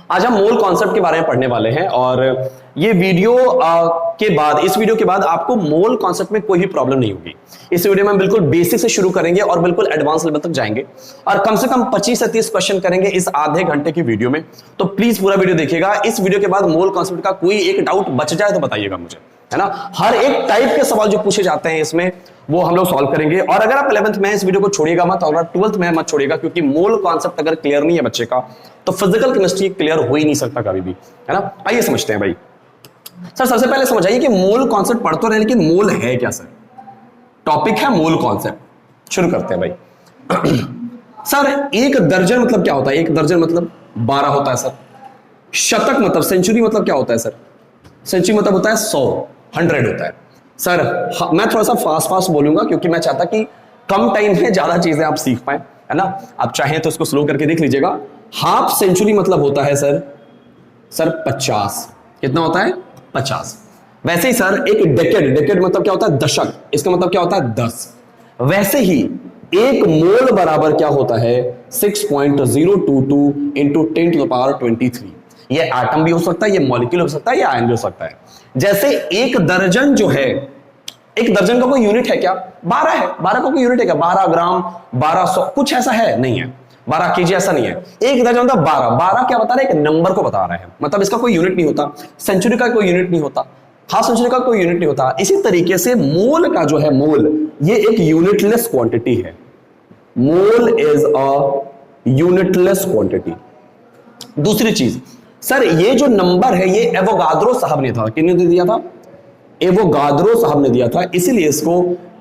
आज हम mole concept के बारे में पढ़ने वाले हैं और ये वीडियो इस वीडियो के बाद आपको मोल कॉन्सेप्ट में कोई भी प्रॉब्लम नहीं होगी। इस वीडियो में हम बिल्कुल बेसिक से शुरू करेंगे और बिल्कुल एडवांस लेवल तक जाएंगे और कम से कम 25 से 30 क्वेश्चन करेंगे इस आधे घंटे की वीडियो में। तो प्लीज पूरा वीडियो देखिएगा। इस वीडियो के बाद मोल कॉन्सेप्ट का कोई एक डाउट बच जाए तो बताइएगा मुझे, है ना। हर एक टाइप के सवाल जो पूछे जाते हैं इसमें वो हम लोग सॉल्व करेंगे। और अगर आप 11th में इस वीडियो को छोड़िएगा मत और 12th में मत छोड़िएगा, क्योंकि मोल कॉन्सेप्ट अगर क्लियर नहीं है बच्चे का तो फिजिकल केमिस्ट्री क्लियर हो ही नहीं सकता कभी भी, है ना। आइए समझते हैं भाई। सर सबसे पहले समझ आइए कि मोल कॉन्सेप्ट पढ़ तो रहे लेकिन मोल है क्या। सर टॉपिक है मोल कॉन्सेप्ट। शुरू करते हैं भाई। सर एक दर्जन मतलब क्या होता है? एक दर्जन मतलब 12 होता है सर। शतक मतलब सेंचुरी मतलब क्या होता है सर? सेंचुरी मतलब होता है 100 होता है सर। मैं थोड़ा सा फास्ट बोलूंगा क्योंकि मैं चाहता कि कम टाइम में ज्यादा चीजें आप सीख पाए, है ना। आप चाहें तो इसको स्लो करके देख लीजिएगा। हाफ सेंचुरी मतलब होता है सर 50। कितना होता है? 50। वैसे ही सर एक डेकेड मतलब क्या होता है? दशक। इसका मतलब क्या होता है? 10। वैसे ही एक मोल बराबर क्या होता है? 6.022 इंटू 10⁻23। ये एटम भी हो सकता है, ये मॉलिक्यूल हो सकता है, ये आयन भी हो सकता है। जैसे एक दर्जन जो है, एक दर्जन का कोई यूनिट है क्या? 12 है। 12 का कोई यूनिट है क्या? 12 ग्राम, 1200 कुछ ऐसा है? नहीं है। 12 केजी ऐसा नहीं है। एक दर्जन मतलब 12 क्या बता रहा है? एक नंबर को बता रहा है, मतलब इसका कोई यूनिट नहीं होता। सेंचुरी का कोई यूनिट नहीं होता, हाफ सेंचुरी का कोई यूनिट नहीं होता। इसी तरीके से मोल का जो है, मोल ये एक यूनिटलेस क्वांटिटी है। Mole is a unitless quantity. दूसरी चीज सर, ये जो नंबर है ये एवोगाद्रो साहब ने था। किसने दिया था? एवोगाद्रो साहब ने दिया था, इसीलिए इसको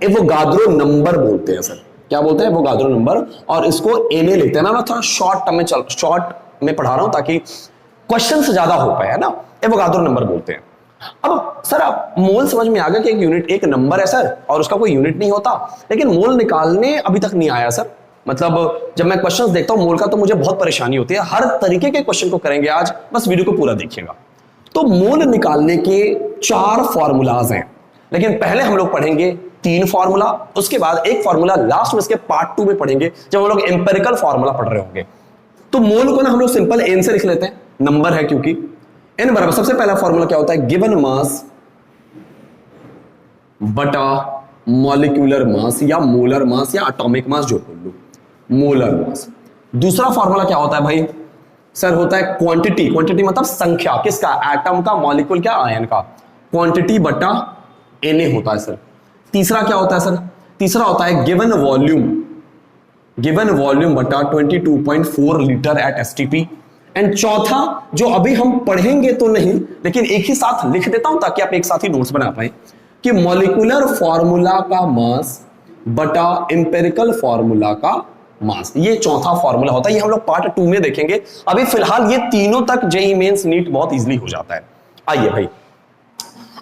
एवोगाद्रो नंबर बोलते हैं। सर क्या बोलते हैं? Avogadro number. और इसको एनए लिखते हैं ना। मैं थोड़ा शॉर्ट में पढ़ा रहा हूं ताकि क्वेश्चन से ज्यादा हो पाए, है ना। एवोगाद्रो नंबर बोलते हैं। अब सर आप मोल समझ में आ गया कि एक यूनिट, एक नंबर है सर और उसका कोई यूनिट नहीं होता, लेकिन मोल निकालने अभी तक नहीं आया सर। मतलब जब मैं क्वेश्चंस देखता हूं मोल का तो मुझे बहुत परेशानी होती है। हर तरीके के क्वेश्चन को करेंगे आज, बस वीडियो को पूरा देखिएगा। तो मोल निकालने के 4 फॉर्मूलाज हैं, लेकिन पहले हम लोग पढ़ेंगे 3 फॉर्मूला, उसके बाद एक फॉर्मूला लास्ट में इसके पार्ट 2 में पढ़ेंगे जब हम लोग एम्पिरिकल फॉर्मूला पढ़ रहे होंगे। तो मोल को ना हम लोग सिंपल एन से लिख लेते हैं, नंबर है क्योंकि। एन बराबर सबसे पहला फॉर्मूला क्या होता है? गिवन मास बटा मॉलिक्यूलर मास या मोलर मास या एटॉमिक मास, जो बोल लो, मोलर मास। दूसरा फॉर्मूला क्या होता है भाई? सर होता है क्वांटिटी। क्वांटिटी मतलब संख्या, किसका? एटम का, मॉलिक्यूल क्या? आयन का। क्वांटिटी बटा Na होता है सर। तीसरा क्या होता है सर? तीसरा होता है गिवन वॉल्यूम। गिवन वॉल्यूम बटा 22.4 लीटर एट एसटीपी। एंड चौथा जो अभी हम पढ़ेंगे तो नहीं, लेकिन एक ही साथ लिख देता हूं ताकि आप एक साथ ही नोट्स बना पाए, कि मॉलिक्यूलर फॉर्मूला का मास बटा एम्पिरिकल फॉर्मूला का मास। ये चौथा फॉर्मूला होता है। ये हम लोग पार्ट 2 में देखेंगे। अभी फिलहाल ये तीनों तक जेईई मेंस नीट बहुत इजीली हो जाता है। आइए भाई,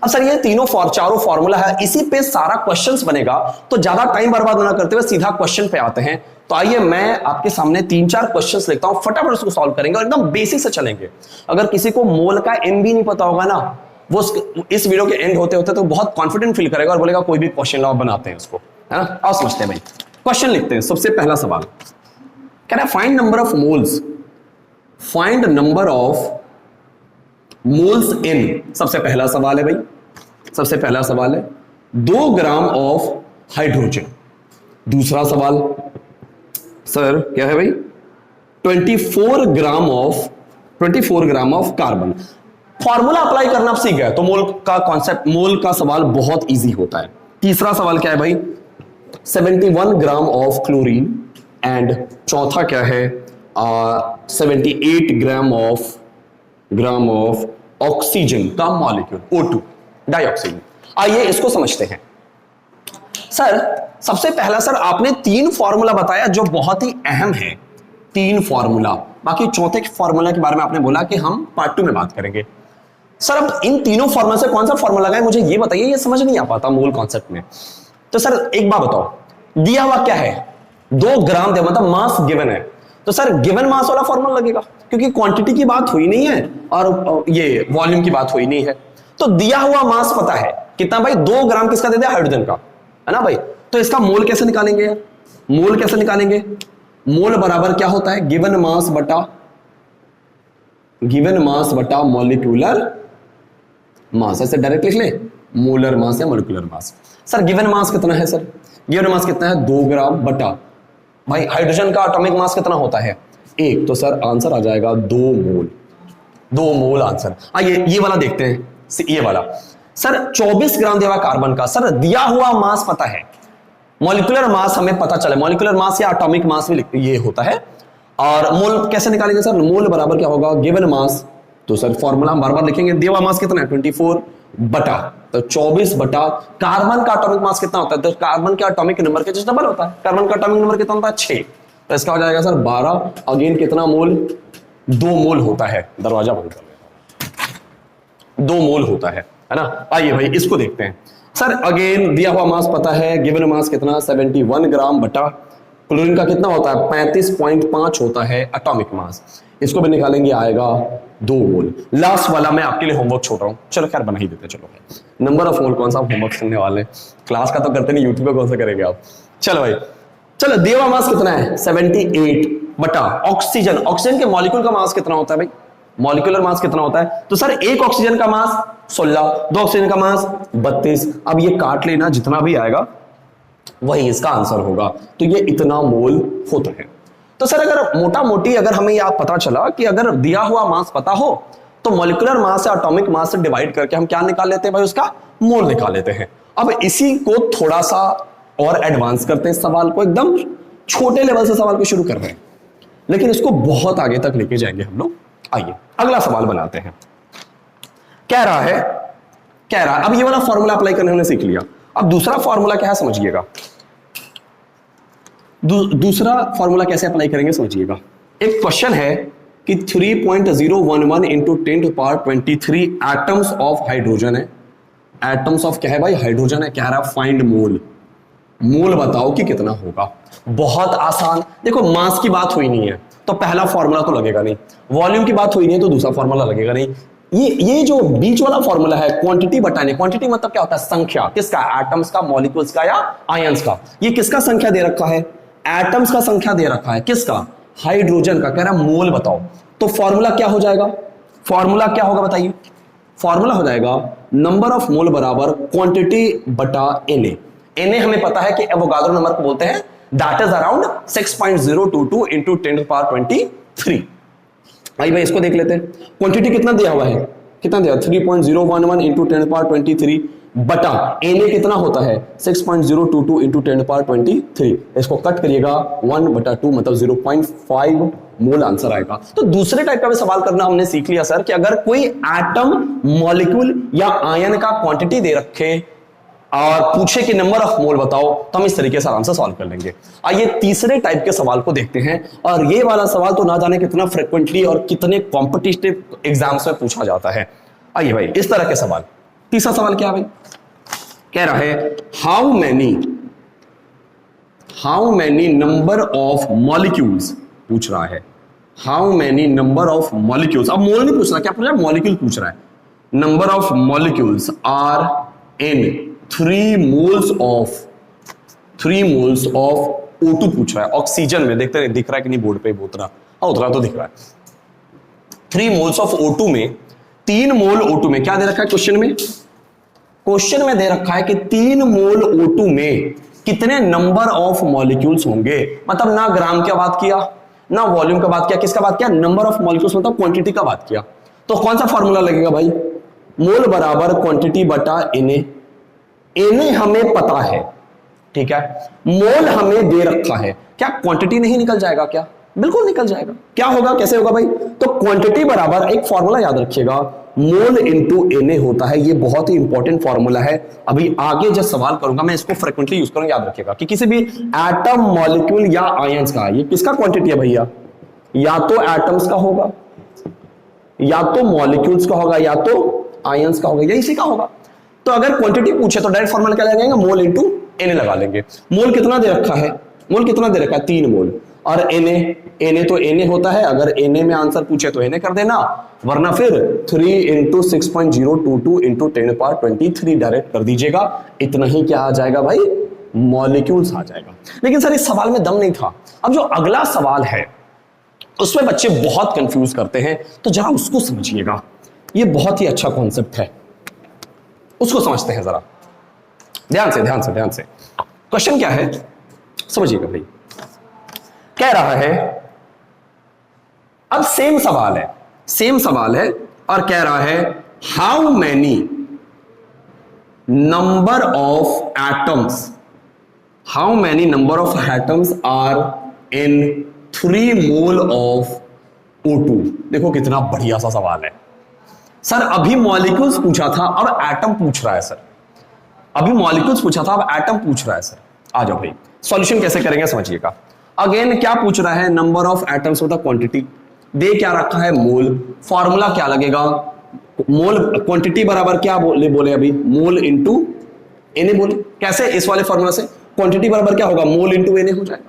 अब सर ये चारों फॉर्मूला है, इसी पे सारा क्वेश्चंस बनेगा, तो ज्यादा टाइम बर्बाद ना करते हुए सीधा क्वेश्चन पे आते हैं। तो आइए मैं आपके सामने 3-4 क्वेश्चंस लिखता हूं, फटाफट उसको सॉल्व करेंगे और एकदम बेसिक से चलेंगे। अगर किसी को मोल का एम भी नहीं पता होगा ना, वो इस वीडियो के एंड होते होते तो बहुत कॉन्फिडेंट फील करेगा और बोलेगा कोई भी क्वेश्चन लाओ, बनाते हैं उसको, है ना। आओ समझते हैं भाई। क्वेश्चन लिखते हैं। सबसे पहला सवाल कह रहा है find number of moles, find number of moles इन। सबसे पहला सवाल है भाई, सबसे पहला सवाल है 2 ग्राम ऑफ हाइड्रोजन। दूसरा सवाल सर क्या है भाई? 24 gram of carbon. Formula apply करना आप सीख गए तो मोल का कॉन्सेप्ट, मोल का सवाल बहुत इजी होता है। तीसरा सवाल क्या है भाई? 71 ग्राम ऑफ क्लोरीन। एंड चौथा क्या है? 78 ग्राम ऑफ ऑक्सीजन का मॉलिक्यूल, O2 डाइऑक्सीजन। आइए इसको समझते हैं। सर सबसे पहला सर आपने 3 फॉर्मूला बताया जो बहुत ही अहम है। 3 फॉर्मूला, बाकी चौथे फॉर्मूला के बारे में आपने बोला कि हम पार्ट 2 में बात करेंगे। सर अब इन तीनों फॉर्मूला से कौन सा फॉर्मूला लगाए मुझे ये बताइए, ये समझ नहीं आ पाता मोल कॉन्सेप्ट में। तो सर एक बात बताओ, दिया हुआ क्या है? 2 ग्राम दिया, मतलब मास गिवन है, तो सर गिवन मास वाला फॉर्मूला लगेगा क्योंकि क्वांटिटी की बात हुई नहीं है और ये वॉल्यूम की बात हुई नहीं है। तो दिया हुआ मास पता है कितना भाई? 2 ग्राम किसका दे दिया? हाइड्रोजन का, है ना भाई। तो इसका मोल कैसे निकालेंगे यार? मोल कैसे निकालेंगे? मोल बराबर क्या होता है? गिवन मास बटा गिवन मास बटा मॉलिक्यूलर मास, ऐसे डायरेक्ट लिख ले, मोलर मास या molecular mass. Sir given mass कितना है सर? गिवन मास कितना है? 2 ग्राम बटा, भाई हाइड्रोजन का एटॉमिक मास कितना होता है? 1, तो सर आंसर आ जाएगा 2 मोल। 2 मोल आंसर। आइए ये वाला देखते हैं, ये वाला सर 24 ग्राम दिया हुआ कार्बन का, सर दिया हुआ मास पता है, मॉलिक्यूलर मास हमें पता चले, मॉलिक्यूलर मास या एटॉमिक मास भी ये होता है, और मोल कैसे निकालेंगे सर? मोल बराबर क्या होगा? गिवन मास, तो सर फॉर्मूला हम बार बार लिखेंगे, दिया हुआ मास कितना है? 24 बटा, तो 24 बटा कार्बन का एटॉमिक मास कितना होता है? तो कार्बन के एटॉमिक नंबर के जस्ट डबल होता है, कार्बन का एटॉमिक नंबर कितना होता है? 6, तो इसका हो जाएगा सर 12, अगेन कितना मोल? 2 मोल होता है, दरवाजा बंद कर लेना, 2 मोल होता है ना। आइए भाई इसको देखते हैं सर, अगेन दिया हुआ मास पता है, गिवन मास कितना? 71 ग्राम बटा क्लोरीन का कितना होता है? 35.5 होता है एटॉमिक मास, इसको भी निकालेंगे, आएगा 2 मोल। लास्ट वाला मैं आपके लिए होमवर्क छोड़ रहा हूं, चलो खैर बना ही देते, चलो नंबर ऑफ मोल कौन सा होमवर्क करने वाले, क्लास का तो करते नहीं, यूट्यूब पे कौन सा करेंगे आप। चलो भाई, चलो दिया हुआ मास कितना है? 78 बटा ऑक्सीजन, ऑक्सीजन के मॉलिक्यूल का मास कितना होता है भाई? मॉलिक्यूलर मास कितना होता है? तो सर एक ऑक्सीजन का मास 16, 2 ऑक्सीजन का मास 32। अब ये काट लेना, जितना भी आएगा वही इसका आंसर होगा, तो ये इतना मोल होता है। तो सर अगर मोटा मोटी अगर हमें यह पता चला कि अगर दिया हुआ मास पता हो तो मॉलिक्यूलर मास या एटॉमिक मास से डिवाइड करके हम क्या निकाल लेते हैं भाई? उसका मोल निकाल लेते हैं। अब इसी को थोड़ा सा और एडवांस करते हैं, सवाल को एकदम छोटे लेवल से सवाल को शुरू कर रहे हैं, लेकिन इसको बहुत आगे तक लेके जाएंगे हम लोग। आइए अगला सवाल बनाते हैं। कह रहा है अब ये वाला फॉर्मूला अप्लाई करने हमने सीख लिया, अब दूसरा फॉर्मूला क्या है समझिएगा। दूसरा फॉर्मूला कैसे अप्लाई करेंगे समझिएगा। एक क्वेश्चन है कि 3.011 इंटू 10⁻23 एटम्स ऑफ हाइड्रोजन है, एटम्स ऑफ क्या है भाई? हाइड्रोजन है। कह रहा है फाइंड मोल, मोल बताओ कि कितना होगा। बहुत आसान, देखो मास की बात हुई नहीं है तो पहला फॉर्मूला तो लगेगा नहीं, वॉल्यूम की बात हुई नहीं है तो दूसरा फॉर्मूला लगेगा नहीं। ये जो बीच वाला फॉर्मूला है क्वांटिटी बताने, क्वांटिटी मतलब क्या होता है? संख्या, किसका? एटम्स का, मॉलिक्यूल्स का या आयंस का। ये किसका संख्या दे रखा है? एटम्स का संख्या दे रखा है, किसका? हाइड्रोजन का। कह रहा है मोल बताओ, तो फॉर्मूला क्या हो जाएगा? फॉर्मूला क्या होगा बताइए? फॉर्मूला हो जाएगा नंबर ऑफ मोल बराबर क्वांटिटी बटा Na। Na हमें पता है कि एवोगाड्रो नंबर को बोलते हैं, दैट इज अराउंड 6.022 इंटू 10⁻23। भाई इसको देख लेते हैं, क्वांटिटी कितना दिया हुआ है? कितना दिया? 3.011 इंटू 10⁻23 बटा Na कितना होता है? 6.022 इंटू 10⁻23। इसको कट करिएगा 1/2 मतलब 0.5 मोल आंसर आएगा। तो दूसरे टाइप का भी सवाल करना हमने सीख लिया सर, कि अगर कोई एटम, मॉलिक्यूल या आयन का क्वांटिटी दे रखे और पूछे कि नंबर ऑफ मोल बताओ, तो हम इस तरीके से आराम से सॉल्व कर लेंगे। आइए तीसरे टाइप के सवाल को देखते हैं, और ये वाला सवाल तो ना जाने कितना फ्रिक्वेंटली और कितने कॉम्पिटिटिव एग्जाम्स में पूछा जाता है। आइए भाई इस तरह के सवाल। तीसरा सवाल क्या है भाई? कह रहा है how many number of molecules पूछ रहा है, how many number of molecules. अब मोल नहीं पूछ रहा, क्या पूछ रहा है? मॉलिक्यूल पूछ रहा है। Number of molecules are in 3 moles of O2 पूछ रहा है, ऑक्सीजन में। देखते हैं दिख रहा है कि नहीं बोर्ड पे? उतरा तो दिख रहा है। 3 मोल्स ऑफ O2 में, 3 मोल O2 में क्या दे रखा है क्वेश्चन में? क्वेश्चन में दे रखा है कि 3 मोल O2 में कितने नंबर ऑफ मॉलिक्यूल्स होंगे। मतलब ना ग्राम का बात किया, ना वॉल्यूम का बात किया, किसका बात किया? नंबर ऑफ मॉलिक्यूल्स मतलब क्वांटिटी का बात किया। तो कौन सा फॉर्मूला लगेगा भाई? मोल बराबर क्वांटिटी बटा Na। Na हमें पता है, ठीक है, मोल हमें दे रखा है, क्या क्वांटिटी नहीं निकल जाएगा? क्या बिल्कुल निकल जाएगा। क्या होगा, कैसे होगा भाई? तो क्वांटिटी बराबर, एक फॉर्मूला याद रखिएगा, मोल इंटू Na होता है। ये बहुत ही इंपॉर्टेंट फॉर्मूला है, अभी आगे जब सवाल करूंगा मैं इसको फ्रिक्वेंटली यूज करूंगा। याद रखिएगा कि किसी भी एटम, मॉलिक्यूल या आयंस का, ये किसका क्वांटिटी है भैया? या तो एटम्स का होगा, या तो मॉलिक्यूल्स का होगा, या तो आयंस का होगा, या इसी का होगा। तो अगर क्वांटिटी पूछे तो डायरेक्ट फॉर्मूला क्या लगाएंगे? मोल इंटू Na लगा लेंगे। मोल कितना दे रखा है? मोल कितना दे रखा है? 3 मोल। और Na तो Na होता है, अगर Na में आंसर पूछे तो Na कर देना, वरना फिर 3 इंटू 6.022 इंटू 10⁻23 डायरेक्ट कर दीजिएगा। इतना ही क्या आ जाएगा भाई? मॉलिक्यूल्स आ जाएगा। लेकिन सर इस सवाल में दम नहीं था। अब जो अगला सवाल है, उसमें बच्चे बहुत कंफ्यूज करते हैं, तो जरा उसको समझिएगा, ये बहुत ही अच्छा कॉन्सेप्ट है, उसको समझते हैं जरा ध्यान से ध्यान से ध्यान से। क्वेश्चन क्या है समझिएगा भाई, कह रहा है, अब सेम सवाल है और कह रहा है how many number of atoms are in 3 mole of O2। देखो कितना बढ़िया सा सवाल है सर। अभी मॉलिक्यूल्स पूछा था, अब एटम पूछ रहा है सर। अभी मॉलिक्यूल्स पूछा था, अब एटम पूछ रहा है सर। आ जाओ भाई, सॉल्यूशन कैसे करेंगे समझिएगा। अगेन क्या पूछ रहा है, नंबर ऑफ एटम्स मतलब क्वांटिटी, दे क्या रखा है मोल, फॉर्मूला क्या लगेगा, मोल क्वांटिटी बराबर क्या बोले अभी, मोल इंटू एन बोले। कैसे, इस वाले फॉर्मूला से क्वांटिटी बराबर क्या होगा, मोल इंटू एन हो जाएगा।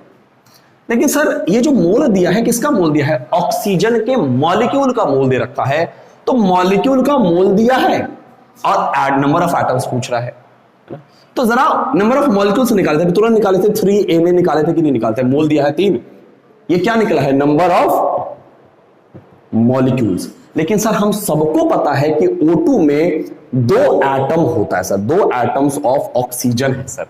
लेकिन सर ये जो मोल दिया है, किसका मोल दिया है, ऑक्सीजन के मॉलिक्यूल का मोल दे रखा है, तो मॉलिक्यूल का मोल दिया है और नंबर ऑफ एटम्स पूछ रहा है। तो जरा नंबर ऑफ मॉलिक्यूल्स निकालते थे, तुरंत निकाले थे 3 Na निकाले थे कि नहीं निकालते, मोल दिया है 3, ये क्या निकला है, नंबर ऑफ मॉलिक्यूल्स। लेकिन सर हम सबको पता है कि O2 में 2 एटम होता है सर, 2 एटम्स ऑफ ऑक्सीजन है सर।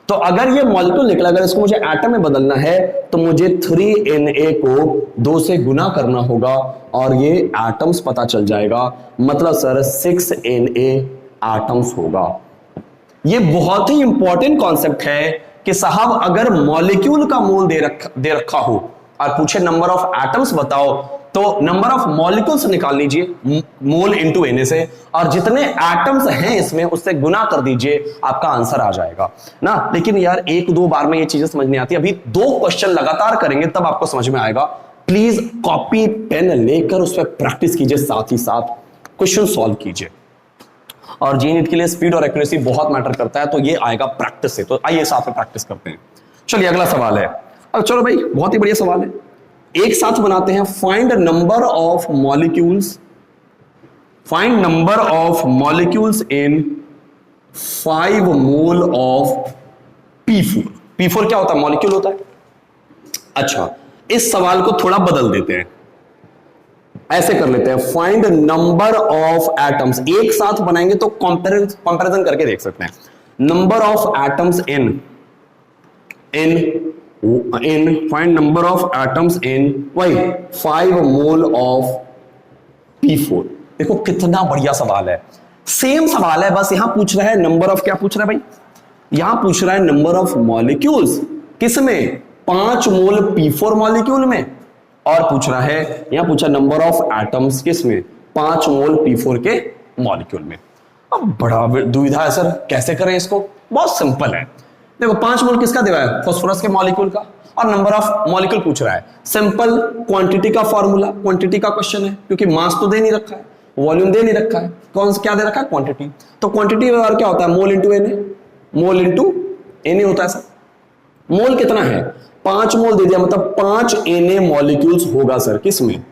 तो अगर ये मॉलिक्यूल निकला, अगर इसको मुझे एटम में बदलना है तो मुझे 3Na को 2 से गुना करना होगा और ये एटम्स पता चल जाएगा, मतलब सर 6Na एटम्स होगा। ये बहुत ही इंपॉर्टेंट कॉन्सेप्ट है कि साहब अगर मॉलिक्यूल का मोल दे रखा हो और पूछे नंबर ऑफ एटम्स बताओ, तो नंबर ऑफ मॉलिक्यूल्स निकाल लीजिए मोल इंटू Na से, और जितने एटम्स हैं इसमें उससे गुना कर दीजिए, आपका आंसर आ जाएगा ना। लेकिन यार 1-2 बार में ये चीजें समझ नहीं आती, अभी 2 क्वेश्चन लगातार करेंगे तब आपको समझ में आएगा। प्लीज कॉपी पेन लेकर उस पर प्रैक्टिस कीजिए, साथ ही साथ क्वेश्चन सॉल्व कीजिए। और जी-नीट के लिए स्पीड और एक्यूरेसी बहुत मैटर करता है, तो ये आएगा प्रैक्टिस से। तो आइए साथ में प्रैक्टिस करते हैं। चलिए अगला सवाल है, अब चलो भाई बहुत ही बढ़िया सवाल है, एक साथ बनाते हैं। Find number of molecules in 5 mole of P4। P4 क्या होता है, मॉलिक्यूल होता है। अच्छा, इस सवाल को थोड़ा बदल देते हैं, ऐसे कर लेते हैं, फाइंड नंबर ऑफ एटम्स। एक साथ बनाएंगे तो कंपैरिजन करके देख सकते हैं। Number of atoms in find number of atoms in वही 5 मोल ऑफ P4। देखो कितना बढ़िया सवाल है, सेम सवाल है, बस यहां पूछ रहा है नंबर ऑफ, क्या पूछ रहा है भाई, यहां पूछ रहा है नंबर ऑफ मॉलिक्यूल्स, किसमें, 5 मोल P4 मॉलिक्यूल में, और पूछ रहा है, यहां पूछा नंबर ऑफ एटम्स किसमें, 5 मोल P4 के मॉलिक्यूल में। अब बड़ा दुविधा है सर, कैसे करें इसको, बहुत सिंपल है। देखो 5 मोल किसका दिया है, फास्फोरस के मॉलिक्यूल का, और नंबर ऑफ मॉलिक्यूल पूछ रहा है। सिंपल क्वांटिटी का फॉर्मूला, क्वांटिटी का क्वेश्चन है, क्योंकि मास तो दे नहीं रखा है, वॉल्यूम दे नहीं रखा है, कौन सा क्या दे रखा है, क्वांटिटी। तो क्वांटिटी क्या होता है, मोल इंटू Na होता है सर। मोल कितना है, 5 मोल दे दिया, मतलब 5 Na मॉलिक्यूल्स होगा सर, किसमें,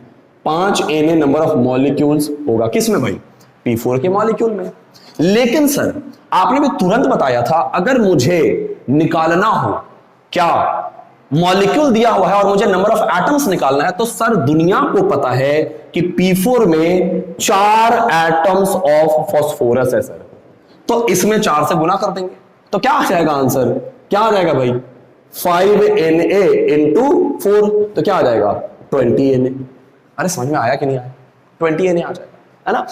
5 Na नंबर ऑफ मॉलिक्यूल्स होगा, किसमें भाई, P4 के मॉलिक्यूल में। लेकिन सर आपने भी तुरंत बताया था, अगर मुझे निकालना हो क्या, मॉलिक्यूल दिया हुआ है और मुझे नंबर ऑफ एटम्स निकालना है, तो सर दुनिया को पता है कि P4 में 4 एटम्स ऑफ फास्फोरस है सर, तो इसमें 4 से गुना कर देंगे, तो क्या आ जाएगा आंसर, क्या आ जाएगा भाई, 5Na इंटू 4, तो क्या आ जाएगा 20Na। अरे समझ में आया कि नहीं आया, 20Na आ जाएगा, है ना।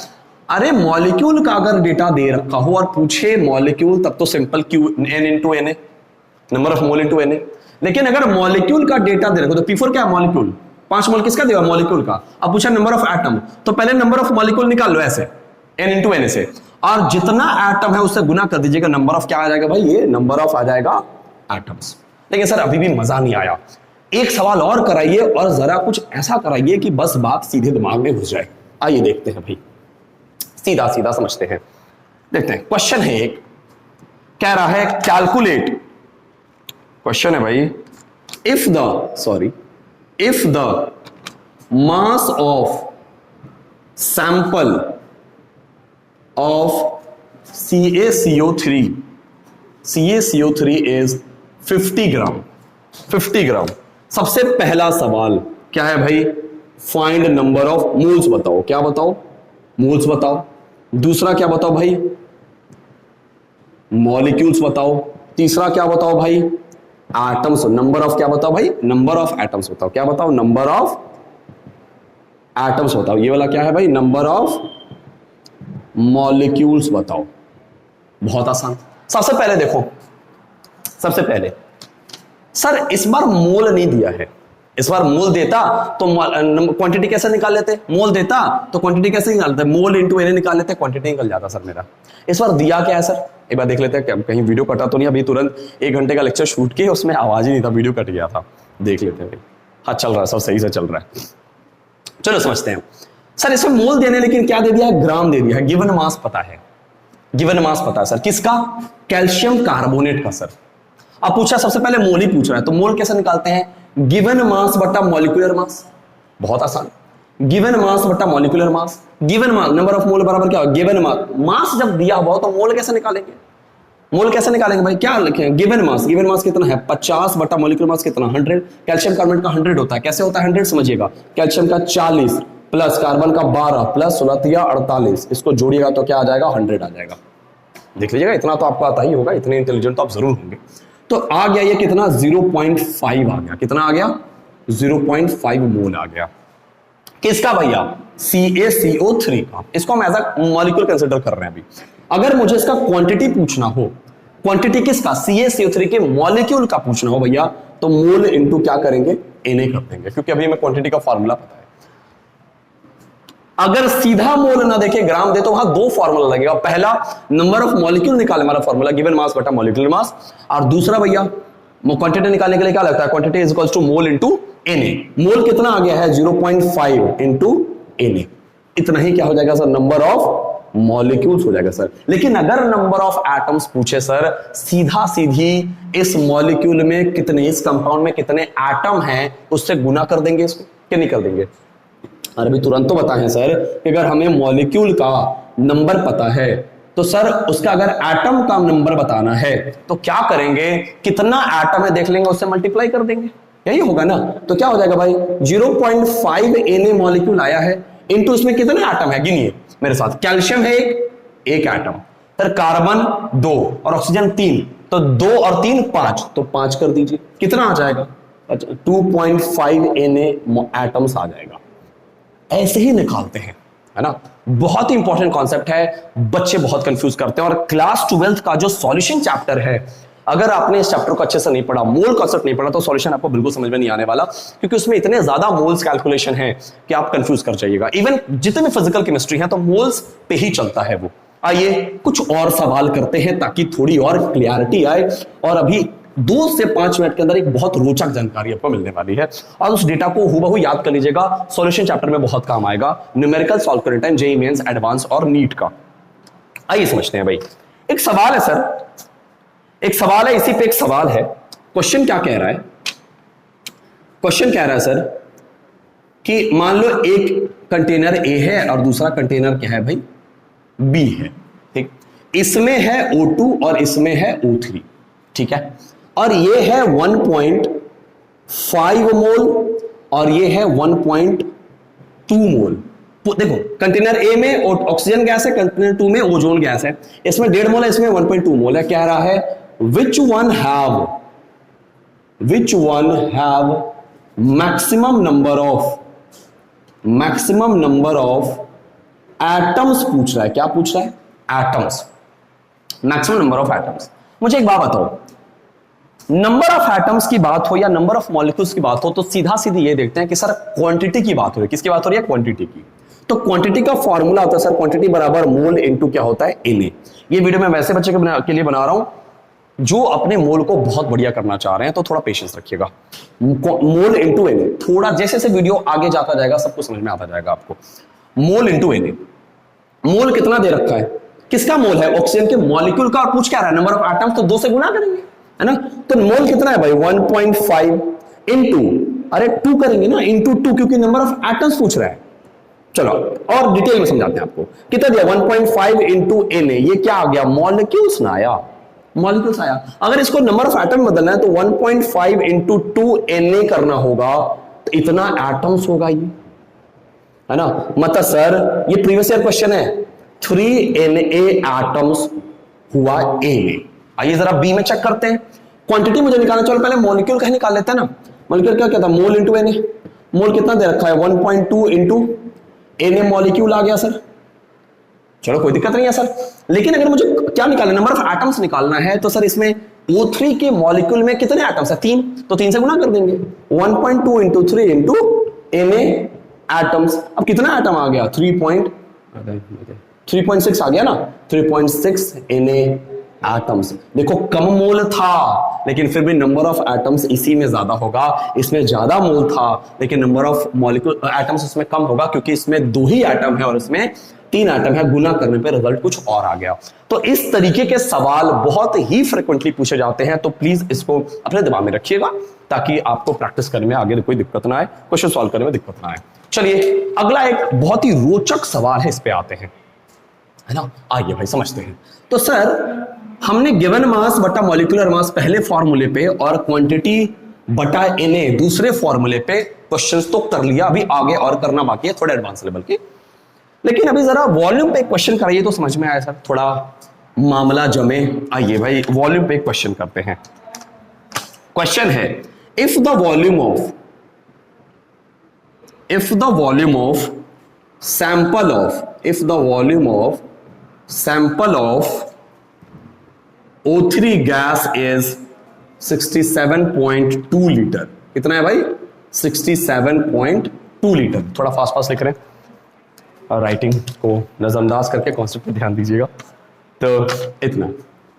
अरे मॉलिक्यूल का अगर डेटा दे रखा हो और पूछे मॉलिक्यूल, तब तो simple N into Na, number of mole into Na। लेकिन अगर मॉलिक्यूल का डेटा दे रखो, तो P4 क्या है, मॉलिक्यूल, 5 मोल किसका दिया, मॉलिक्यूल का। अब पूछा नंबर ऑफ एटम, तो पहले नंबर ऑफ मॉलिक्यूल निकाल लो ऐसे, N इंटू Na से, और जितना एटम है उससे गुना कर दीजिएगा, नंबर ऑफ क्या आ जाएगा भाई, ये नंबर ऑफ आ जाएगा एटम्स। लेकिन सर अभी भी मजा नहीं आया, एक सवाल और कराइए, और जरा कुछ ऐसा कराइए कि बस बात सीधे दिमाग में घुस जाए। आइए देखते हैं भाई, सीधा सीधा समझते हैं, देखते हैं। क्वेश्चन है एक, कह रहा है कैलकुलेट, क्वेश्चन है भाई, if the mass of sample of CaCO3 is 50 ग्राम। सबसे पहला सवाल क्या है भाई, फाइंड नंबर ऑफ मोल्स बताओ, क्या बताओ, मोल्स बताओ। दूसरा क्या बताओ भाई, मॉलिक्यूल्स बताओ। तीसरा क्या बताओ भाई, एटम्स, नंबर ऑफ क्या बताओ भाई, नंबर ऑफ एटम्स बताओ, क्या बताओ, नंबर ऑफ एटम्स बताओ। ये वाला क्या है भाई, नंबर ऑफ मॉलिक्यूल्स बताओ। बहुत आसान। सबसे पहले देखो, सबसे पहले सर इस बार मोल नहीं दिया है, इस बार मोल देता तो क्वांटिटी कैसे निकाल लेते, मोल देता तो क्वांटिटी कैसे निकालते, मोल इंटू एन निकाल लेते, क्वांटिटी निकल जाता सर मेरा। इस बार दिया क्या है सर, एक बार देख लेते हैं, कहीं वीडियो कटा तो नहीं, अभी तुरंत 1 घंटे का लेक्चर शूट किया, उसमें आवाज ही नहीं था, वीडियो कट गया था, देख लेते हैं। हाँ चल रहा है, सब सही से चल रहा है, चलो समझते हैं। सर इसमें मोल देने, लेकिन क्या दे दिया है, ग्राम दे दिया है। गिवन मास पता है, गिवन मास पता है सर, किसका, कैल्शियम कार्बोनेट का सर। अब पूछा, सबसे पहले मोल ही पूछ रहा है, तो मोल कैसे निकालते हैं, गिवन मास बटा मॉलिक्यूलर मास, बहुत आसान। गिवन मास बटा molecular mass, given mass number of mole बराबर क्या होगा, गिवन मास। मास जब दिया हुआ तो मोल कैसे निकालेंगे, मोल कैसे निकालेंगे भाई, क्या लिखें, गिवन मास। गिवन मास कितना है, 50 बटा मॉलिक्यूलर मास कितना, 100। कैल्शियम कार्बोनेट का 100 होता है, कैसे होता है 100 समझिएगा, कैल्शियम का 40 प्लस कार्बन का 12 प्लस 16 48, इसको जोड़िएगा तो क्या आ जाएगा, 100 आ जाएगा। देख लीजिएगा, इतना तो आपको आता ही होगा, इतने इंटेलिजेंट तो आप जरूर होंगे। तो आ गया ये कितना, 0.5 आ गया, कितना आ गया, 0.5 मोल आ गया। किसका भैया, CaCO3 का। इसको हम एज अ मॉलिक्यूल कंसिडर कर रहे हैं अभी। अगर मुझे इसका क्वांटिटी पूछना हो, क्वांटिटी किसका, CaCO3 के मॉलिक्यूल का पूछना हो भैया, तो मोल इनटू क्या करेंगे, Na कर देंगे, क्योंकि अभी हमें क्वांटिटी का फॉर्मूला पता है। अगर सीधा मोल ना देखे, ग्राम दे, तो वहां 2 फॉर्मूला लगेगा। पहला नंबर ऑफ मॉलिक्यूल निकाले हमारा फॉर्मूला, गिवन मास बटा मॉलिक्यूलर मास, और दूसरा भैया क्वांटिटी निकालने के लिए क्या लगता है, quantity is equals to mole into Na। Mole कितना आ गया है, 0.5 इनटू Na। इतना ही क्या हो जाएगा सर, नंबर ऑफ मॉलिक्यूल्स हो जाएगा सर। लेकिन अगर नंबर ऑफ एटम्स पूछे सर, सीधा सीधी इस मॉलिक्यूल में कितने, इस कंपाउंड में कितने एटम हैं, उससे गुना कर देंगे इसको, क्या नहीं कर देंगे। और अभी तुरंत तो बताएं सर कि अगर हमें मॉलिक्यूल का नंबर पता है, तो सर उसका अगर एटम का नंबर बताना है तो क्या करेंगे, कितना एटम है देख लेंगे, उससे मल्टीप्लाई कर देंगे, यही होगा ना। तो क्या हो जाएगा भाई, 0.5 Na मॉलिक्यूल आया है, इनटू इसमें कितने एटम है, गिनिए मेरे साथ। कैल्शियम है एक एटम, फिर कार्बन 2 और ऑक्सीजन 3, तो 2 और 3 5, तो 5 कर दीजिए, कितना आ जाएगा, 2.5 Na एटम्स आ जाएगा। ऐसे ही निकालते हैं, है ना। बहुत ही इंपॉर्टेंट कॉन्सेप्ट है, बच्चे बहुत कंफ्यूज करते हैं। और क्लास 12th का जो सॉल्यूशन चैप्टर है, अगर आपने इस चैप्टर को अच्छे से नहीं पढ़ा, मोल कॉन्सेप्ट नहीं पढ़ा, तो सॉल्यूशन आपको बिल्कुल समझ में नहीं आने वाला, क्योंकि उसमें इतने ज्यादा मोल्स कैलकुलेशन है कि आप कंफ्यूज कर जाइएगा। इवन जितने फिजिकल केमिस्ट्री है तो मोल्स पे ही चलता है वो। आइए कुछ और सवाल करते हैं ताकि थोड़ी और क्लियरिटी आए, और अभी 2 से 5 मिनट के अंदर एक बहुत रोचक जानकारी आपको मिलने वाली है, और उस डेटा को हूबहू याद कर लीजिएगा, सॉल्यूशन चैप्टर में बहुत काम आएगा। न्यूमेरिकल सॉल्व करने टाइम, जेईई मेंस, एडवांस और नीट का। आइए समझते हैं भाई। एक सवाल है सर, एक सवाल है, इसी पे एक सवाल है। क्वेश्चन क्या कह रहा है, क्वेश्चन कह रहा है सर कि मान लो एक कंटेनर ए है और दूसरा कंटेनर क्या है भाई, बी है, ठीक। इसमें है O2 और इसमें है O3, ठीक है। और ये है 1.5 मोल और ये है 1.2 मोल। देखो कंटेनर ए में ऑक्सीजन गैस है, कंटेनर 2 में ओजोन गैस है, इसमें 1.5 मोल है, इसमें 1.2 मोल है। कह रहा है which one have maximum number of atoms पूछ रहा है, क्या पूछ रहा है, atoms, maximum number of atoms. मुझे एक बात बताओ, नंबर ऑफ एटम्स की बात हो या नंबर ऑफ मॉलिक्यूल्स की बात हो, तो सीधा सीधी ये देखते हैं कि सर क्वांटिटी की बात हो रही है, किसकी बात हो रही है, क्वांटिटी की। तो क्वांटिटी का फॉर्मूला होता है सर, क्वांटिटी बराबर मोल इनटू क्या होता है, Na। ये वीडियो मैं वैसे बच्चे के लिए बना रहा हूं जो अपने मोल को बहुत बढ़िया करना चाह रहे हैं, तो थोड़ा पेशेंस रखिएगा। मोल इनटू Na, थोड़ा जैसे जैसे वीडियो आगे जाता जाएगा सब कुछ समझ में आता जाएगा आपको। मोल इनटू Na, मोल कितना दे रखा है, किसका मोल है, ऑक्सीजन के मॉलिक्यूल का। और पूछ क्या रहा है, नंबर ऑफ एटम्स, तो 2 से गुना करेंगे, है ना। तो मोल कितना है भाई, 1.5 इनटू, अरे 2 करेंगे ना, इनटू 2, क्योंकि नंबर ऑफ एटम्स पूछ रहा है। चलो और डिटेल में समझाते हैं आपको। कितना दिया, 1.5 इनटू Na, ये क्या आ गया, मॉलिक्यूल्स ना आया, मॉलिक्यूल्स आया। अगर इसको नंबर ऑफ एटम बदलना है तो 1.5 इनटू 2 Na करना होगा, तो इतना एटम्स होगा ये, है ना। मतलब सर ये प्रीवियस ईयर क्वेश्चन है, 3 Na एटम्स हुआ ए में। आइए जरा बी में चेक करते हैं। क्वांटिटी मुझे निकालना, चलो पहले मॉलिक्यूल का ही निकाल लेते हैं ना। मॉलिक्यूल क्या कहता है, मोल इंटू Na। मोल कितना दे रखा है, 1.2 इंटू Na मॉलिक्यूल आ गया सर। चलो कोई दिक्कत नहीं है सर, लेकिन अगर मुझे क्या निकालना, नंबर ऑफ एटम्स निकालना है, तो सर इसमें O3 के मॉलिक्यूल में कितने एटम्स है, 3, तो 3 से गुना कर देंगे। 1.2 इंटू 3 इंटू Na एटम्स। अब कितना एटम आ गया, 3.6 आ गया ना, 3.6 Na एटम्स। देखो कम मोल था लेकिन फिर भी नंबर ऑफ एटम्स इसी में ज्यादा होगा, इसमें ज्यादा मोल था लेकिन नंबर ऑफ मॉलिक्यूल एटम्स इसमें कम होगा, क्योंकि इसमें 2 ही एटम है और इसमें 3 एटम है। गुना करने पे रिजल्ट कुछ और आ गया। तो इस तरीके के सवाल बहुत ही फ्रिक्वेंटली पूछे जाते हैं, तो प्लीज इसको अपने दिमाग में रखिएगा ताकि आपको प्रैक्टिस करने में आगे कोई दिक्कत ना आए, क्वेश्चन सॉल्व करने में दिक्कत ना आए। चलिए अगला एक बहुत ही रोचक सवाल है, इस पे आते हैं, है ना। आइए भाई समझते हैं। तो सर हमने गिवन मास बटा मॉलिक्यूलर मास पहले फॉर्मूले पे और क्वांटिटी बटा Na दूसरे फॉर्मूले पे क्वेश्चंस तो कर लिया, अभी आगे और करना बाकी है, थोड़े एडवांस लेवल के। लेकिन अभी जरा वॉल्यूम पे क्वेश्चन कराइए तो समझ में आया सर, थोड़ा मामला जमे। आइए भाई वॉल्यूम पे क्वेश्चन करते हैं। क्वेश्चन है, if the volume of sample of O3 gas is 67.2 litre. कितना है भाई, 67.2 लीटर। थोड़ा फास्ट फास्ट लिख रहे हैं, राइटिंग को नजरअंदाज करके कॉन्सेप्ट पे ध्यान दीजिएगा। तो इतना,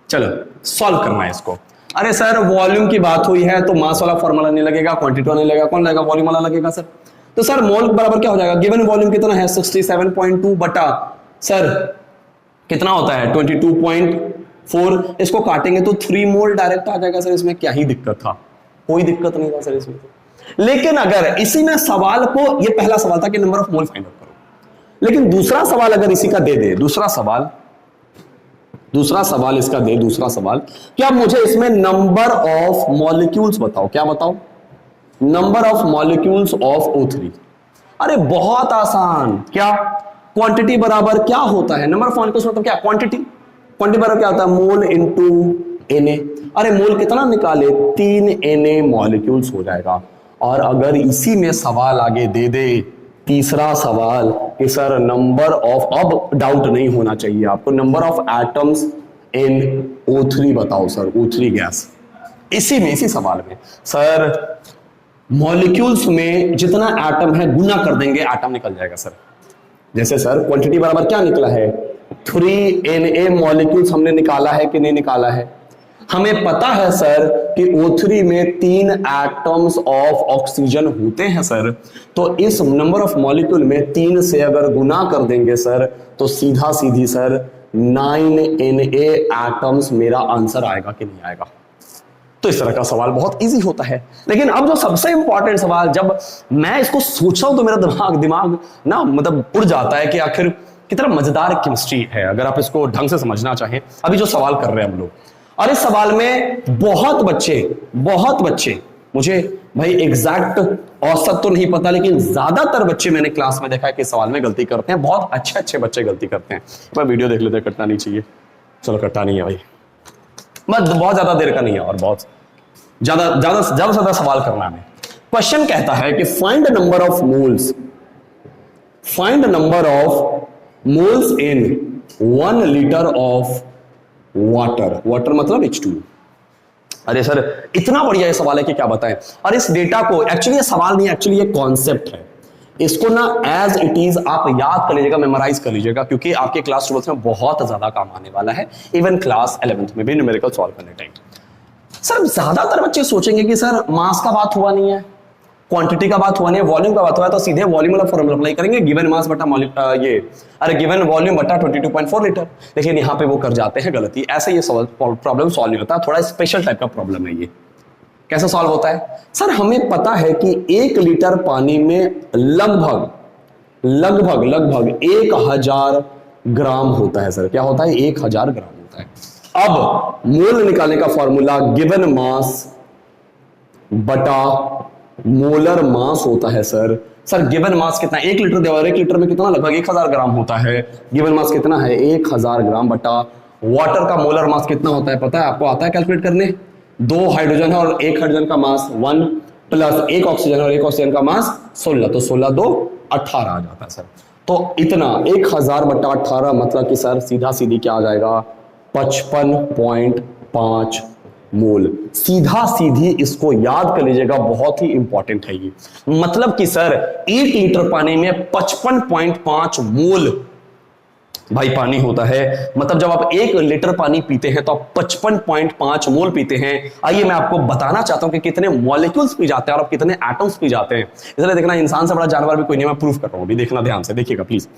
चलो सॉल्व करना है इसको। अरे सर वॉल्यूम की बात हुई है तो मास वाला फॉर्मूला नहीं लगेगा, क्वांटिटी वाला नहीं लगेगा, कौन लगेगा, वॉल्यूम वाला लगेगा सर। तो सर मोल बराबर क्या हो जाएगा, गिवन वॉल्यूम कितना है 67.2 बटा सर कितना होता है 22.4, इसको काटेंगे तो 3 मोल डायरेक्ट आ जाएगा सर। इसमें क्या ही दिक्कत था, कोई दिक्कत नहीं था सर इसमें। लेकिन अगर इसी में सवाल को, ये पहला सवाल था कि number of mole find out करो, लेकिन दूसरा सवाल अगर इसी का दे दे, दूसरा सवाल इसका दे, दूसरा सवाल क्या मुझे इसमें नंबर ऑफ मॉलिक्यूल्स बताओ, क्या बताओ, number of molecules of O3। अरे बहुत आसान, क्या क्वांटिटी बराबर क्या होता है, नंबर ऑफ मॉलिक्यूल्स मतलब क्या, क्वांटिटी बराबर क्या होता है, मोल इनटू Na। अरे मोल कितना निकाले, 3 Na मॉलिक्यूल्स हो जाएगा। और अगर इसी में सवाल आगे दे दे तीसरा सवाल कि सर नंबर ऑफ, अब डाउट नहीं होना चाहिए आपको, number of atoms in O3 बताओ सर, O3 गैस। इसी सवाल में सर मॉलिक्यूल्स में जितना एटम है गुना कर देंगे, एटम निकल जाएगा सर। जैसे सर क्वांटिटी बराबर क्या निकला है, 3 Na मॉलिक्यूल्स हमने निकाला है कि नहीं निकाला है। हमें पता है सर कि O3 में 3 एटम्स ऑफ ऑक्सीजन होते हैं सर, तो इस नंबर ऑफ मॉलिक्यूल में 3 से अगर गुना कर देंगे सर तो सीधा सीधी सर 9 Na एटम्स मेरा आंसर आएगा कि नहीं आएगा। तो इस तरह का सवाल बहुत इजी होता है। लेकिन अब जो सबसे इंपॉर्टेंट सवाल, जब मैं इसको सोचता हूं तो मेरा दिमाग ना मतलब उड़ जाता है कि आखिर कितना मजेदार केमिस्ट्री है अगर आप इसको ढंग से समझना चाहें। अभी जो सवाल कर रहे हैं हम लोग, और इस सवाल में बहुत बच्चे मुझे भाई एग्जैक्ट औसत तो नहीं पता, लेकिन ज्यादातर बच्चे मैंने क्लास में देखा है कि इस सवाल में गलती करते हैं। बहुत अच्छे बच्चे गलती करते हैं। मैं वीडियो देख लेते, कटना नहीं चाहिए, चलो कटना नहीं है भाई, बस बहुत ज्यादा देर का नहीं है और बहुत ज्यादा सवाल करना है। क्वेश्चन कहता है कि find number of moles in 1 litre of water मतलब H2। अरे सर इतना बढ़िया ये सवाल है कि क्या बताएं। और इस डेटा को, एक्चुअली ये सवाल नहीं, एक्चुअली ये कॉन्सेप्ट है, इसको ना एज इट इज आप याद कर लीजिएगा, मेमोराइज कर लीजिएगा, क्योंकि आपके क्लास 12th में बहुत ज्यादा काम आने वाला है, इवन क्लास 11th में भी न्यूमेरिकल सॉल्व करने टाइम। सर ज्यादातर बच्चे सोचेंगे कि सर मास का बात हुआ नहीं है, क्वांटिटी का बात हुआ नहीं है, वॉल्यूम का बात हुआ है, तो सीधे वॉल्यूम वाला फॉर्मूला अप्लाई करेंगे, गिवन मास बटा गिवन वॉल्यूम बटा 22.4 लीटर। लेकिन यहाँ पे वो कर जाते हैं गलती, ऐसे ये प्रॉब्लम सॉल्व नहीं होता, थोड़ा स्पेशल टाइप का प्रॉब्लम है ये। कैसे सॉल्व होता है सर, हमें पता है कि 1 लीटर पानी में लगभग 1000 ग्राम होता है सर। क्या होता है, 1000 ग्राम होता है। अब मोल निकालने का फॉर्मूला गिवन मास बटा मोलर मास होता है सर सर गिवन मास कितना, 1 लीटर दिया हुआ है, 1 लीटर में कितना, लगभग 1000 ग्राम होता है। गिवन मास कितना है, 1000 ग्राम बटा वाटर का मोलर मास कितना होता है पता है आपको, आता है कैलकुलेट करने। 2 हाइड्रोजन है और 1 हाइड्रोजन का मास 1 प्लस 1 ऑक्सीजन और 1 ऑक्सीजन का मास 16, तो 16 2 18 आ जाता है सर। तो इतना 1000 बटा 18 मतलब कि सर सीधा सीधी क्या आ जाएगा, 55.5 मोल। सीधा सीधी इसको याद कर लीजिएगा, बहुत ही इंपॉर्टेंट है ये। मतलब कि सर 1 लीटर पानी में 55.5 मोल भाई पानी होता है। मतलब जब आप 1 लीटर पानी पीते हैं तो आप 55.5 मोल पीते हैं। आइए मैं आपको बताना चाहता हूं कि कितने मॉलिक्यूल्स पी जाते हैं और कितने एटम्स पी जाते हैं। इसलिए देखना, इंसान से बड़ा जानवर भी कोई नहीं, मैं प्रूफ कर रहा हूं अभी, देखना ध्यान से, देखिएगा प्लीज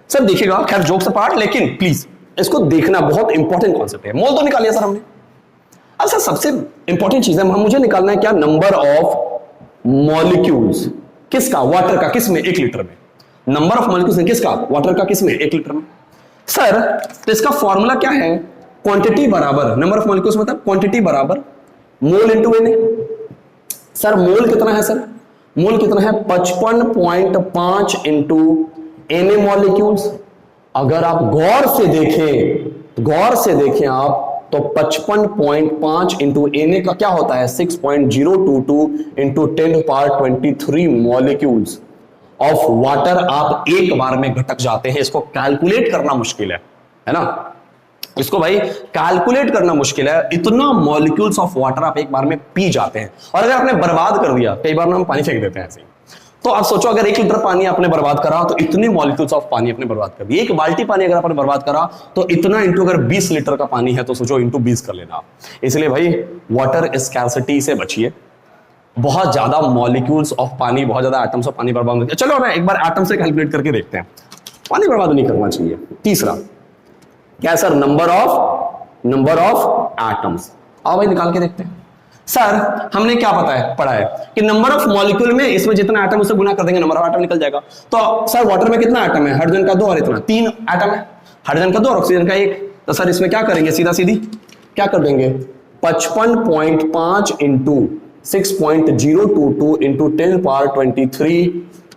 सर, देखिएगा। खैर जोक्स अपार्ट, लेकिन प्लीज इसको देखना, बहुत इंपॉर्टेंट कॉन्सेप्ट है। मोल तो निकालिए सर हमने। अब सर सबसे इंपॉर्टेंट चीज है, मुझे निकालना है क्या, नंबर ऑफ मॉलिक्यूल्स किसका, वाटर का, किसमें, 1 लीटर में। नंबर ऑफ मॉलिक्यूल्स किसका, वाटर का, किसमें, 1 लीटर में। सर तो इसका फॉर्मूला क्या है, क्वांटिटी बराबर नंबर ऑफ मॉलिक्यूल्स, मतलब क्वांटिटी बराबर मोल इनटू एन। सर मोल कितना है, सर मोल कितना है, 55.5 इंटू एन मॉलिक्यूल्स। अगर आप गौर से देखें आप, तो 55.5 इंटू एन का क्या होता है, 6.022 इंटू 10⁻23 मॉलिक्यूल्स ऑफ वाटर आप एक बार में घटक जाते हैं। इसको कैलकुलेट करना मुश्किल है ना, इसको भाई कैलकुलेट करना मुश्किल है। इतना मॉलिक्यूल्स ऑफ वाटर आप एक बार में पी जाते हैं। और अगर आपने बर्बाद कर दिया, कई बार हम पानी फेंक देते हैं ऐसे ही, तो आप सोचो अगर 1 लीटर पानी आपने बर्बाद करा तो इतने मॉलिक्यूल्स ऑफ पानी आपने बर्बाद कर दिए। 1 बाल्टी पानी अगर आपने बर्बाद करा तो इतना इंटू, अगर 20 लीटर का पानी है तो सोचो इंटू 20 कर लेना आप। इसलिए भाई वाटर स्कैर्सिटी से बचिए। बहुत ज्यादा मॉलिक्यूल्स ऑफ पानी, बहुत ज्यादा एटम्स ऑफ पानी बर्बाद होते हैं। चलो ना एक बार एटम से कैलकुलेट करके देखते हैं, पानी बर्बाद नहीं करना चाहिए। तीसरा क्या सर, नंबर ऑफ एटम्स। आओ भाई निकाल के देखते हैं। सर हमने क्या पढ़ा है कि नंबर ऑफ मॉलिक्यूल में इसमें जितना एटम उसे गुना कर देंगे, नंबर ऑफ एटम निकल जाएगा। तो सर वाटर में कितना एटम है, हाइड्रोजन का 2 और इतना 3 एटम है, हाइड्रोजन का 2 और ऑक्सीजन का 1। तो सर इसमें क्या करेंगे, सीधा सीधी क्या कर देंगे, 55.5 इंटू 6.022 इंटू 10⁻23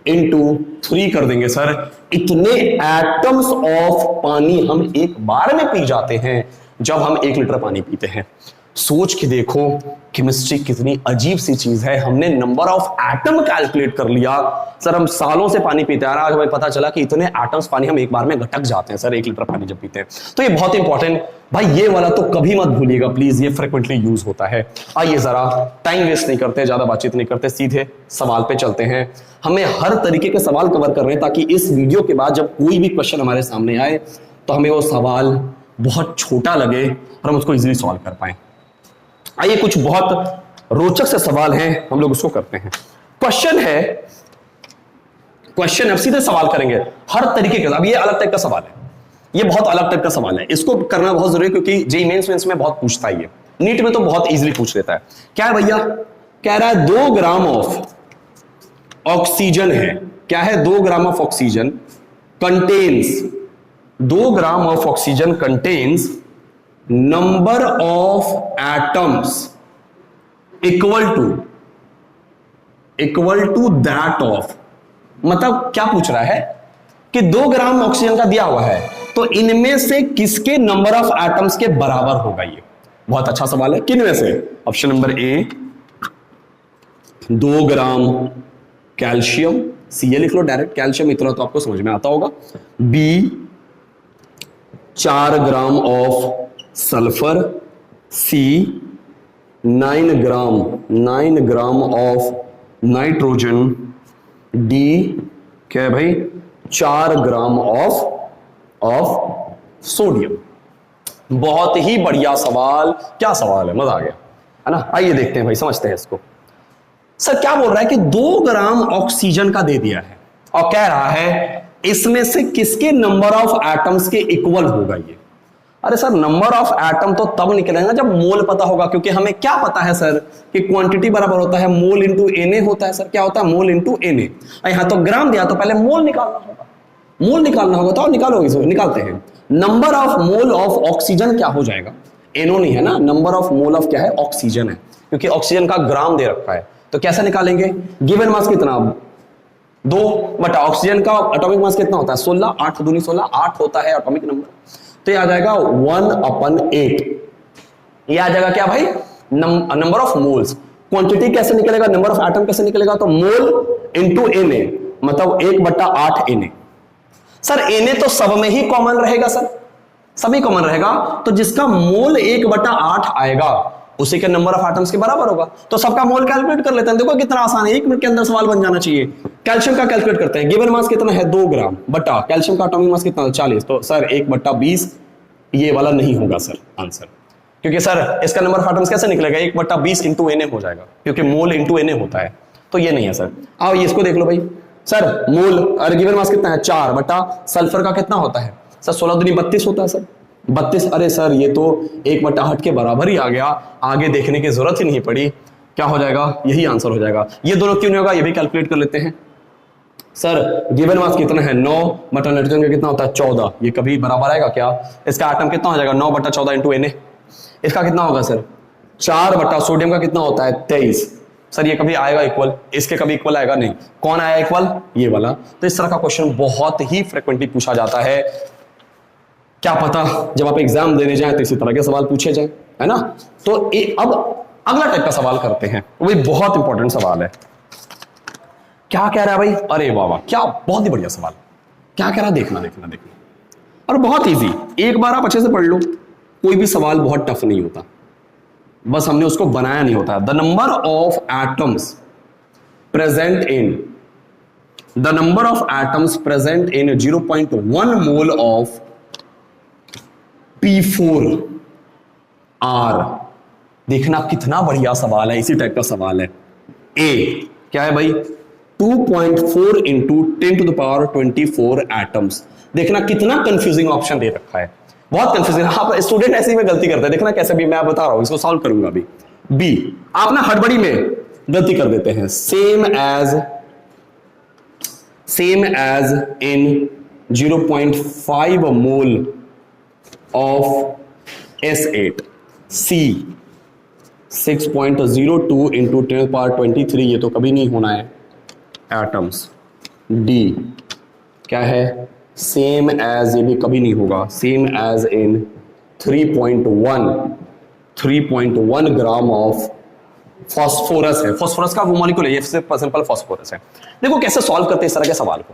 इंटू 3 कर देंगे। सर इतने एटम्स ऑफ पानी हम एक बार में पी जाते हैं जब हम 1 लीटर पानी पीते हैं। सोच के देखो केमिस्ट्री कितनी अजीब सी चीज है। हमने नंबर ऑफ एटम कैलकुलेट कर लिया। सर हम सालों से पानी पीते हैं, आज हमें पता चला कि इतने एटम्स पानी हम एक बार में घटक जाते हैं सर 1 लीटर पानी जब पीते हैं। तो ये बहुत इंपॉर्टेंट भाई, ये वाला तो कभी मत भूलिएगा प्लीज, ये फ्रिक्वेंटली यूज होता है। आइए जरा टाइम वेस्ट नहीं करते, ज्यादा बातचीत नहीं करते, सीधे सवाल पे चलते हैं। हमें हर तरीके के सवाल कवर कर रहे हैं ताकि इस वीडियो के बाद जब कोई भी क्वेश्चन हमारे सामने आए तो हमें वो सवाल बहुत छोटा लगे और हम उसको इजीली सॉल्व कर पाए। आइए कुछ बहुत रोचक से सवाल हैं, हम लोग उसको करते हैं। क्वेश्चन अब सीधे सवाल करेंगे हर तरीके के। अब ये अलग टाइप का सवाल है, ये बहुत अलग टाइप का सवाल है, इसको करना बहुत जरूरी है क्योंकि जेईई मेंस में बहुत पूछता है। ये नीट में तो बहुत इजीली पूछ लेता है। क्या है भैया, कह रहा है 2 ग्राम ऑफ ऑक्सीजन है। क्या है, 2 gram of oxygen contains, 2 gram of oxygen contains number of atoms equal to that of. मतलब क्या पूछ रहा है कि 2 ग्राम ऑक्सीजन का दिया हुआ है तो इनमें से किसके नंबर ऑफ एटम्स के बराबर होगा। ये बहुत अच्छा सवाल है। किन में से, ऑप्शन नंबर ए 2 ग्राम कैल्शियम, Ca लिख लो डायरेक्ट, कैल्शियम इतना तो आपको समझ में आता होगा। B 4 gram of sulphur, C 9 gram of nitrogen, D क्या है भाई 4 ग्राम ऑफ सोडियम। बहुत ही बढ़िया सवाल। क्या सवाल है, मजा आ गया है ना। आइए देखते हैं भाई, समझते हैं इसको। सर क्या बोल रहा है कि 2 ग्राम ऑक्सीजन का दे दिया है और कह रहा है इसमें से किसके नंबर ऑफ एटम्स के इक्वल होगा ये। अरे सर नंबर ऑफ एटम तो तब निकलेगा जब मोल पता होगा, क्योंकि हमें क्या पता है सर कि क्वांटिटी बराबर होता है मोल इंटू Na होता है। सर क्या होता है, मोल इंटू Na। यहां तो ग्राम दिया तो पहले मोल निकालना होगा, तो निकालोगे, निकालते हैं। Number of mole of oxygen क्या हो जाएगा, NO नहीं है ना, नंबर ऑफ मोल ऑफ क्या है, ऑक्सीजन है, क्योंकि ऑक्सीजन का ग्राम दे रखा है। तो कैसे निकालेंगे, गिवन मास कितना 2 बटा ऑक्सीजन का एटॉमिक मास कितना होता है 16, 8 दूनी 16, 8 होता है एटॉमिक नंबर। तो ये आ जाएगा 1/8। ये आ जाएगा क्या भाई, नंबर ऑफ मोल्स। क्वांटिटी कैसे निकलेगा, नंबर ऑफ एटम कैसे निकलेगा, तो मोल इंटू Na, मतलब 1/8 Na। सर Na तो सब में ही कॉमन रहेगा सर, सभी कॉमन रहेगा, तो जिसका मोल 1/8 आएगा उसी के नंबर ऑफ एटम्स के बराबर होगा। तो सबका मोल कैलकुलेट कर लेते हैं। देखो कितना आसान है, 1 मिनट के अंदर सवाल बन जाना चाहिए। कैल्शियम का कैलकुलेट करते हैं, गिवन मास कितना है 2 ग्राम बटा कैल्शियम का एटॉमिक मास कितना है 40, तो सर 1/20 ये वाला नहीं होगा सर आंसर, क्योंकि सर इसका नंबर ऑफ एटम्स कैसे निकलेगा 1/20 इंटू Na हो जाएगा, क्योंकि मोल इंटू Na होता है, तो ये नहीं है सर। आओ ये इसको देख लो भाई, सर मोल और गिवन मास कितना है 4 बटा सल्फर का कितना होता है सर 16 दूनी 32 होता है सर 32। अरे सर ये तो 1/8 के बराबर ही आ गया, आगे देखने की जरूरत ही नहीं पड़ी। क्या हो जाएगा, यही आंसर हो जाएगा। ये दोनों क्यों नहीं होगा, ये भी कैलकुलेट कर लेते हैं। सर गिवन मास कितना है 9 बटा नाइट्रोजन का कितना होता है 14, ये कभी बराबर आएगा क्या, इसका एटम कितना हो जाएगा 9/14 इंटू Na। इसका कितना होगा सर 4 बटा सोडियम का कितना होता है 23, सर ये कभी आएगा इक्वल, इसके कभी इक्वल आएगा नहीं। कौन आया इक्वल, ये वाला। तो इस तरह का क्वेश्चन बहुत ही फ्रिक्वेंटली पूछा जाता है। क्या पता जब आप एग्जाम देने जाएं तो इसी तरह के सवाल पूछे जाएं, है ना। तो अब अगला टाइप का सवाल करते हैं, वो भी बहुत इंपॉर्टेंट सवाल है। क्या कह रहा है भाई, अरे वाह वाह, क्या बहुत ही बढ़िया सवाल। क्या कह रहा है, देखना देखना देखना, और बहुत इजी, एक बार आप अच्छे से पढ़ लो। कोई भी सवाल बहुत टफ नहीं होता, बस हमने उसको बनाया नहीं होता। The number of atoms present in, the number of atoms present in 0.1 mole of P4R। देखना कितना बढ़िया सवाल है, इसी टाइप का सवाल है। ए क्या है भाई 2.4 इंटू 10⁻24 एटम्स। देखना कितना कंफ्यूजिंग ऑप्शन दे रखा है, बहुत कंफ्यूजिंग। आप स्टूडेंट ऐसे ही में गलती करते हैं, देखना कैसे भी मैं बता रहा हूं, इसको सॉल्व करूंगा अभी। बी आप ना हड़बड़ी में गलती कर देते हैं, same as in 0.5 mole of S8, C 6.02 into 10⁻23, ये तो कभी नहीं होना है एटम्स। डी क्या है सेम एज, ये भी कभी नहीं होगा, same as in 3.1 gram of phosphorus है। फॉस्फोरस का वो मॉलिक्यूल है, ये सिंपल फॉस्फोरस है। देखो कैसे सॉल्व करते हैं इस तरह के सवाल को,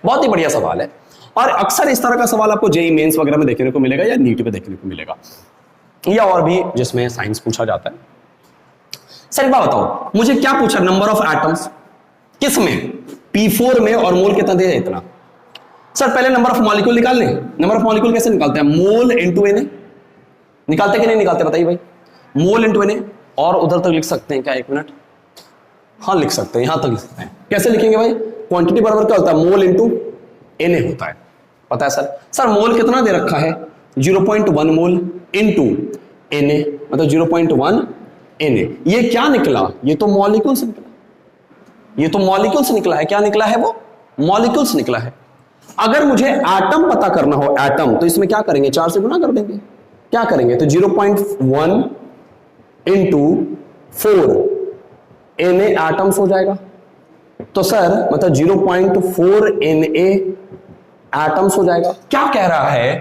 बहुत ही बढ़िया सवाल है। और अक्सर इस तरह का सवाल आपको जेईई मेंस वगैरह में देखने को मिलेगा या नीट पे देखने को मिलेगा, या और भी जिसमें साइंस पूछा जाता है। सर एक बात बताओ, मुझे क्या पूछा, नंबर ऑफ एटम्स किस में, P4 में, और मोल कितना दे इतना। सर पहले नंबर ऑफ मॉलिक्यूल निकाल लें। नंबर ऑफ मॉलिक्यूल कैसे निकालते हैं, मोल इंटू Na। निकालते कि नहीं निकालते बताइए भाई, मोल इंटू Na। और उधर तक लिख सकते हैं क्या, 1 मिनट, हाँ लिख सकते हैं, यहां तक लिख सकते हैं। कैसे लिखेंगे भाई, क्वांटिटी बराबर क्या होता है, मोल इंटू Na होता है, पता है सर। सर मोल कितना दे रखा है 0.1 मोल इंटू Na, मतलब 0.1 Na। ये क्या निकला, ये तो मॉलिक्यूल्स निकला, ये तो मॉलिक्यूल्स निकला है। क्या निकला है, वो मॉलिक्यूल्स निकला है। अगर मुझे एटम पता करना हो, एटम, तो इसमें क्या करेंगे, 4 से गुना कर देंगे। क्या करेंगे, तो 0.1 इंटू 4 Na एटम्स हो जाएगा। तो सर मतलब 0.4 Na एटम्स हो जाएगा। क्या कह रहा है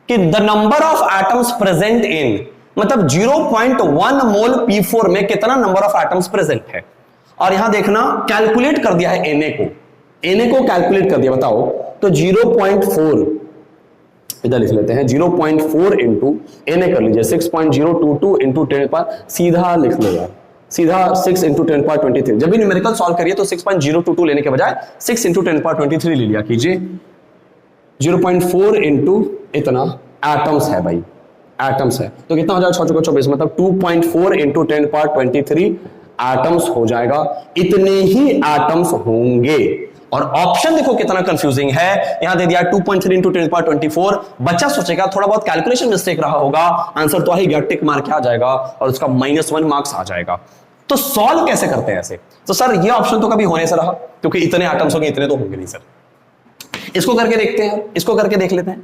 कि the number of atoms present इन, मतलब 0.1 मोल P4 में कितना नंबर ऑफ एटम्स प्रेजेंट है। और यहां देखना कैलकुलेट कर दिया है Na को, Na को कैलकुलेट कर दिया, बताओ। तो 0.4 इधर लिख लेते हैं, 0.4 इंटू Na कर लीजिए 6.022 इंटू 10 पर, सीधा लिख लो यार, सीधा 6 इंटू 10⁻23। जब भी न्यूमेरिकल सॉल्व करिए तो 6.022 लेने के बजाय 6 इंटू 10⁻23 ले लिया कीजिए। 0.4 इंटू इतना एटम्स है भाई, एटम्स है, तो कितना हो जाएगा 6 × 24, मतलब 2.4 इंटू 10⁻23 एटम्स हो जाएगा। इतने ही एटम्स होंगे। और ऑप्शन देखो कितना कंफ्यूजिंग है, यहां दे दिया 2.3 इंटू 10⁻24। बच्चा सोचेगा थोड़ा बहुत कैलकुलेशन मिस्टेक रहा होगा, आंसर तो आ ही गया, टिक मार के आ जाएगा और उसका -1 मार्क्स आ जाएगा। तो सॉल्व कैसे करते हैं ऐसे, तो सर ये ऑप्शन तो कभी होने से रहा, क्योंकि इतने एटम्स होंगे, इतने तो होंगे नहीं सर। इसको करके देखते हैं, इसको करके देख लेते हैं।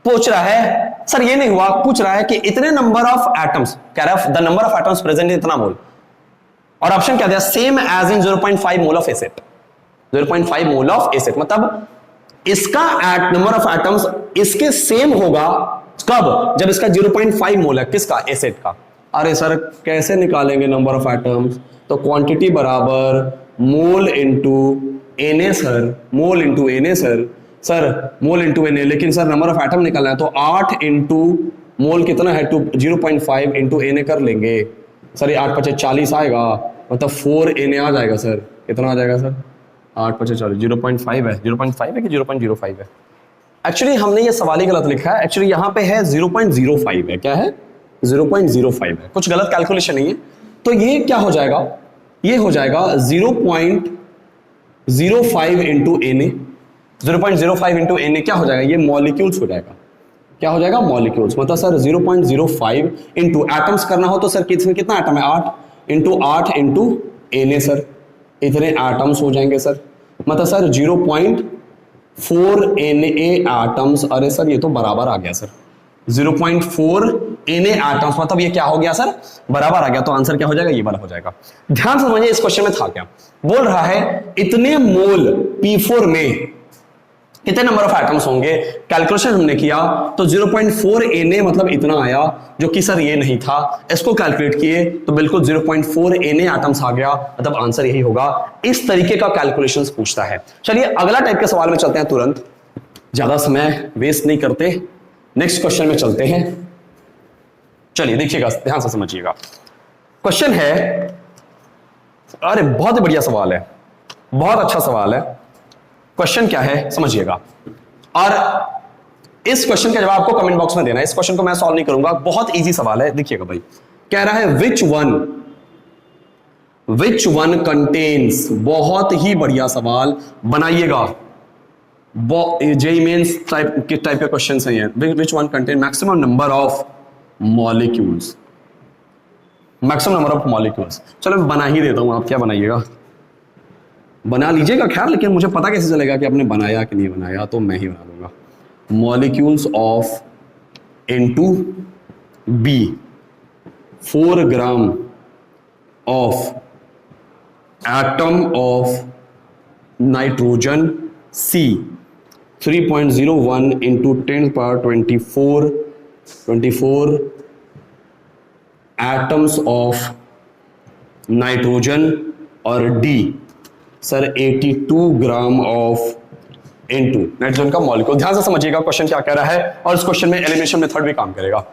पूछ रहा है सर, ये नहीं हुआ, पूछ रहा है कि इतने नंबर ऑफ एटम्स, कह रहा है the number of atoms present in इतना मोल, और ऑप्शन क्या दिया, same as in 0.5 mole of acid. 0.5 mole of acid, मतलब इसका नंबर ऑफ एटम्स इसके सेम होगा कब, जब इसका 0.5 मोल है किसका, एसिड का। अरे सर कैसे निकालेंगे नंबर ऑफ एटम्स, तो क्वांटिटी बराबर mole into Na sir, mole into Na sir mole into Na, लेकिन सर नंबर ऑफ एटम निकालना है तो 8 इंटू मोल कितना है, 0.5 इंटू Na कर लेंगे सर, ये 8 × 5 = 40 आएगा, मतलब 4 Na आ जाएगा सर। कितना आ जाएगा सर, 8 × 5 = 40, 0.5 है, 0.5 है कि 0.05 है। एक्चुअली हमने ये सवाल ही गलत लिखा है, एक्चुअली यहाँ पे है 0.05 है, क्या है 0.05 है, कुछ गलत कैलकुलेशन नहीं है। तो ये क्या हो जाएगा, ये हो जाएगा 0.05 इंटू Na, 0.05 इंटू Na क्या हो जाएगा, ये मॉलिक्यूल्स हो जाएगा, क्या हो जाएगा मॉलिक्यूल्स, मतलब सर 0.05 इंटू एटम्स करना हो तो सर कितना एटम है, 8 इंटू 8 इंटू Na सर, इतने एटम्स हो जाएंगे सर, मतलब सर 0.4 Na एटम्स। अरे सर ये तो बराबर आ गया सर, 0.4 Na एटम्स, मतलब ये क्या हो गया सर, बराबर आ गया, तो आंसर क्या हो जाएगा, ये वाला हो जाएगा। ध्यान से समझिए इस क्वेश्चन में था क्या, बोल रहा है इतने मोल P4 में कितने नंबर ऑफ एटम्स होंगे, कैलकुलेशन हमने किया तो 0.4 Na मतलब इतना आया, जो कि सर ये नहीं था, इसको कैलकुलेट किए तो बिल्कुल 0.4 Na एटम्स आ गया, मतलब आंसर यही होगा। इस तरीके का कैलकुलेशंस पूछता है। चलिए अगला टाइप के सवाल में चलते हैं, तुरंत ज्यादा समय वेस्ट नहीं करते, नेक्स्ट क्वेश्चन में चलते हैं। चलिए देखिएगा, ध्यान से समझिएगा, क्वेश्चन है, अरे बहुत ही बढ़िया सवाल है, बहुत अच्छा सवाल है। क्वेश्चन क्या है समझिएगा, और इस क्वेश्चन का जवाब आपको कमेंट बॉक्स में देना है। इस क्वेश्चन को मैं सॉल्व नहीं करूंगा, बहुत इजी सवाल है। देखिएगा भाई, कह रहा है विच वन कंटेन्स, बहुत ही बढ़िया सवाल बनाइएगा, जेईई मेंस टाइप के क्वेश्चन है ये। Which one contain maximum number of molecules, maximum number of molecules. चलो मैं बना ही देता हूं, आप क्या बनाइएगा, बना लीजिएगा खैर, लेकिन मुझे पता कैसे चलेगा कि आपने बनाया कि नहीं बनाया, तो मैं ही बना दूंगा। Molecules of N2 B 4 gram of atom of nitrogen C 3.01 into 10⁻24 atoms of nitrogen, और D sir 82 gram of N2 nitrogen का मॉलिक्यूल। ध्यान से समझिएगा क्वेश्चन क्या कह रहा है, और इस क्वेश्चन में एलिमिनेशन मेथड भी काम करेगा।